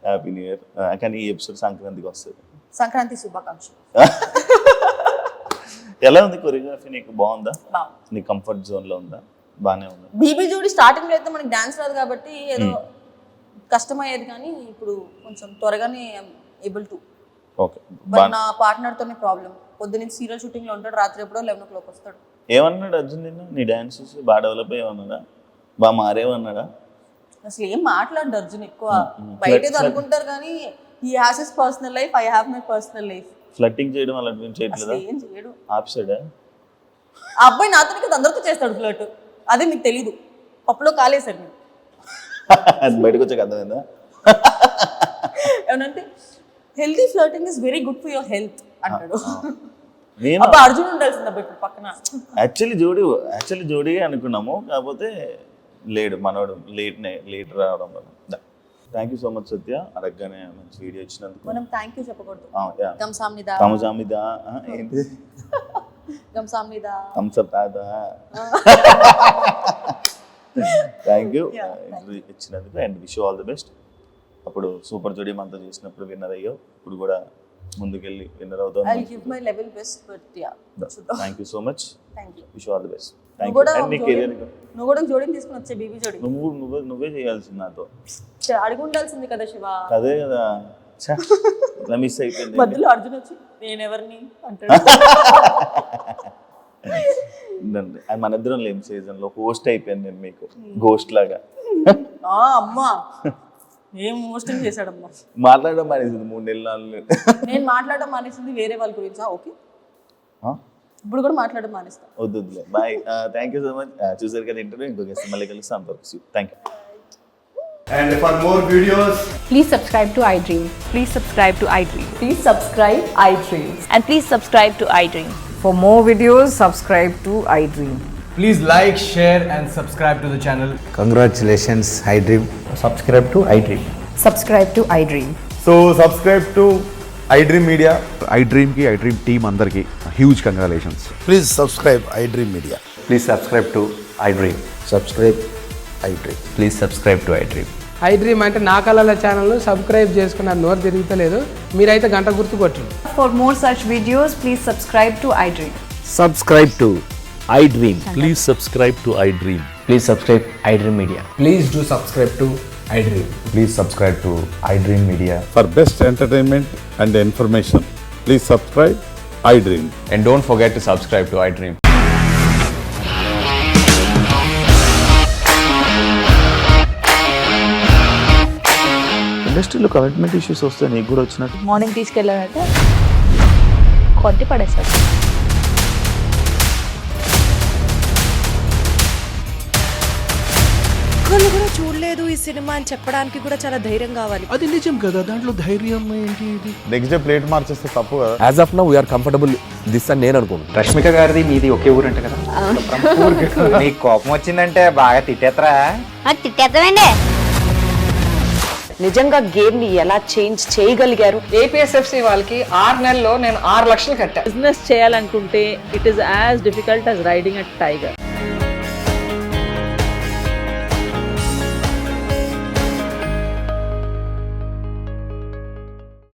Happy new year. కానీ ఈ ఎపిసోడ్ సంక్రాంతికి వస్తుంది. సంక్రాంతి శుభాకాంక్షలు. ఎలా ఉంది కొరియోగ్రఫీ? నీకు బాగుందా? నీ కంఫర్ట్ జోన్ లో ఉందా? బానే ఉందా? బీబీ జోడి స్టార్టింగ్ లో అయితే మనకి డాన్స్ రాదు కాబట్టి ఏదో కష్టమయ్యేది, కానీ ఇప్పుడు కొంచెం త్వరగానే ఏబుల్ టు. ఓకే. బట్ నా పార్ట్నర్ తోనే ప్రాబ్లం. పొద్దున్న సీరియల్ షూటింగ్ లో ఉంటాడు, రాత్రి ఎప్పుడో 11 o'clock వస్తాడు. ఏమన్నాడు అర్జున్ నిన్ను? నీ డాన్స్ చూసి బాగా డెవలప్ అయ్యేమన్నాడా, బాగా మారేమన్నాడా? అసలు ఏం మాట్లాడు అర్జున్ ఎక్కువ. బయట ఏదో అనుకుంటారు కానీ he has his personal life, I have my personal life. Flirting చేయడం అలాంటివి చేయట్లేదా? ఏం చేయడు. ఆప్సైడా? ఆ అబ్బాయి నాతోనే కదా అందరితో చేస్తాడు ఫ్లర్ట్. అదే మీకు తెలీదు, పప్పులో కాలేసాడు నేను. అది బయటకు వచ్చాక అర్థమైందా? ఏమంటే healthy flirting is very good for your health అంటాడు. నేను అబ్బా అర్జున్ ఉండాల్సింది అబ్బా ఇప్పుడు పక్కన. యాక్చువల్లీ జోడీగా అనుకున్నాము, కాకపోతే లేడు మనోడు, లేట్ రావడం వల్ల. థ్యాంక్ యూ సో మచ్ సత్య, అడగగానే మంచి వీడియో ఇచ్చినందుకు. మనం థ్యాంక్ యూ చెప్పకూడదు. గంసామిదా ఏంటి? గంసామిదా థమ్స్అప్ తాదా. థ్యాంక్ యూ ఇచ్చినందుకు and wish you all the best. అప్పుడు సూపర్ జోడీ మనతో చేసినప్పుడు విన్నర్ అయ్యావు, ఇప్పుడు కూడా ముందుకెళ్ళి విన్నర్ అవుతావు. I'll give my level best, but yeah. Thank you so much. Thank you. Wish you all the best. Thank you. And నీ కెరీర్ నువ్వు కూడా జోడీని తీసుకుని వచ్చే బీబీ జోడీ. నువ్వే చేయాల్సింది నాతో. అడిగి ఉండాల్సింది కదా శివ. అదే కదా, ఇలా మిస్ అయిపోయింది. మధ్యలో అర్జున్ వచ్చి నేను ఎవరిని అంటాడు. మన ఇద్దరం లేని సీజన్ లో హోస్ట్ అయిపోయాను నేను మీకు, గోస్ట్ లాగా. అమ్మా ఏం మోస్టింగ్ చేశాడమ్మా. మాట్లాడడం మానేసింది 3 నెలలు 4 నెలలు. నేను మాట్లాడడం మానేసింది వేరే వాళ్ళ గురించి. ఓకే, ఆ? ఇప్పుడు కూడా మాట్లాడడం మానేస్తా. వద్దులే. Bye. Thank you so much. చూసారు కదా ఇంటర్వ్యూ. ఇంకో గెస్ట్ మళ్ళీ కలుస్తాం. Thank you. And for more videos, Please subscribe to iDream. Please subscribe to iDream. Please subscribe iDream. And please subscribe to iDream. For more videos, subscribe to iDream. please like, share, and subscribe to the channel. Congratulations, iDream. Subscribe to iDream. Subscribe to iDream. So subscribe to iDream Media. iDream ki iDream team andarki huge congratulations. Please subscribe iDream Media. Please subscribe to iDream. Subscribe iDream. Please subscribe to iDream. iDream అంటే నా కళల channel subscribe చేసుకున్న నోరు తిరుగుతలేదు, మీరైతే గంట గుర్తు కొట్టండి. For more such videos, please subscribe to iDream. Subscribe to iDream. Please subscribe to iDream. Please subscribe iDream Media. Please do subscribe to iDream. Please subscribe to iDream Media. For best entertainment and information, please subscribe iDream. And don't forget to subscribe to iDream. ఇండస్ట్రీలో commitment issues వస్తే నీకు కూడా వచ్చినట్టు. Morning తీసుకెళ్ళాలంటే కొట్టి పడేస్తాడు. ఒక్కళ్ళు కూడా చూడలేదు ఈ సినిమా అని చెప్పడానికి కూడా చాలా ధైర్యం కావాలి. అది నిజం కదా, దాంట్లో ధైర్యం ఏంటి? ఇది నెక్స్ట్ డే ప్లేట్ మార్చేస్తే తప్పు కదా. As of now, we are comfortable this అని నేను అనుకుంటున్నాను. రష్మిక గారిది మీది ఒకే ఊరంట కదా. నీకు కోపం వచ్చిందంటే బాగా తిట్టేత్తరా? తిట్టేద్దామండి. నిజంగా గేమ్ ని ఎలా చేంజ్ చేయగలిగారు? ఏపీఎస్ఎఫ్సి వాళ్ళకి 6 నెలల్లో నేను 6 లక్షలు కట్టా. బిజినెస్ చేయాలనుకుంటే it is as difficult as riding a tiger.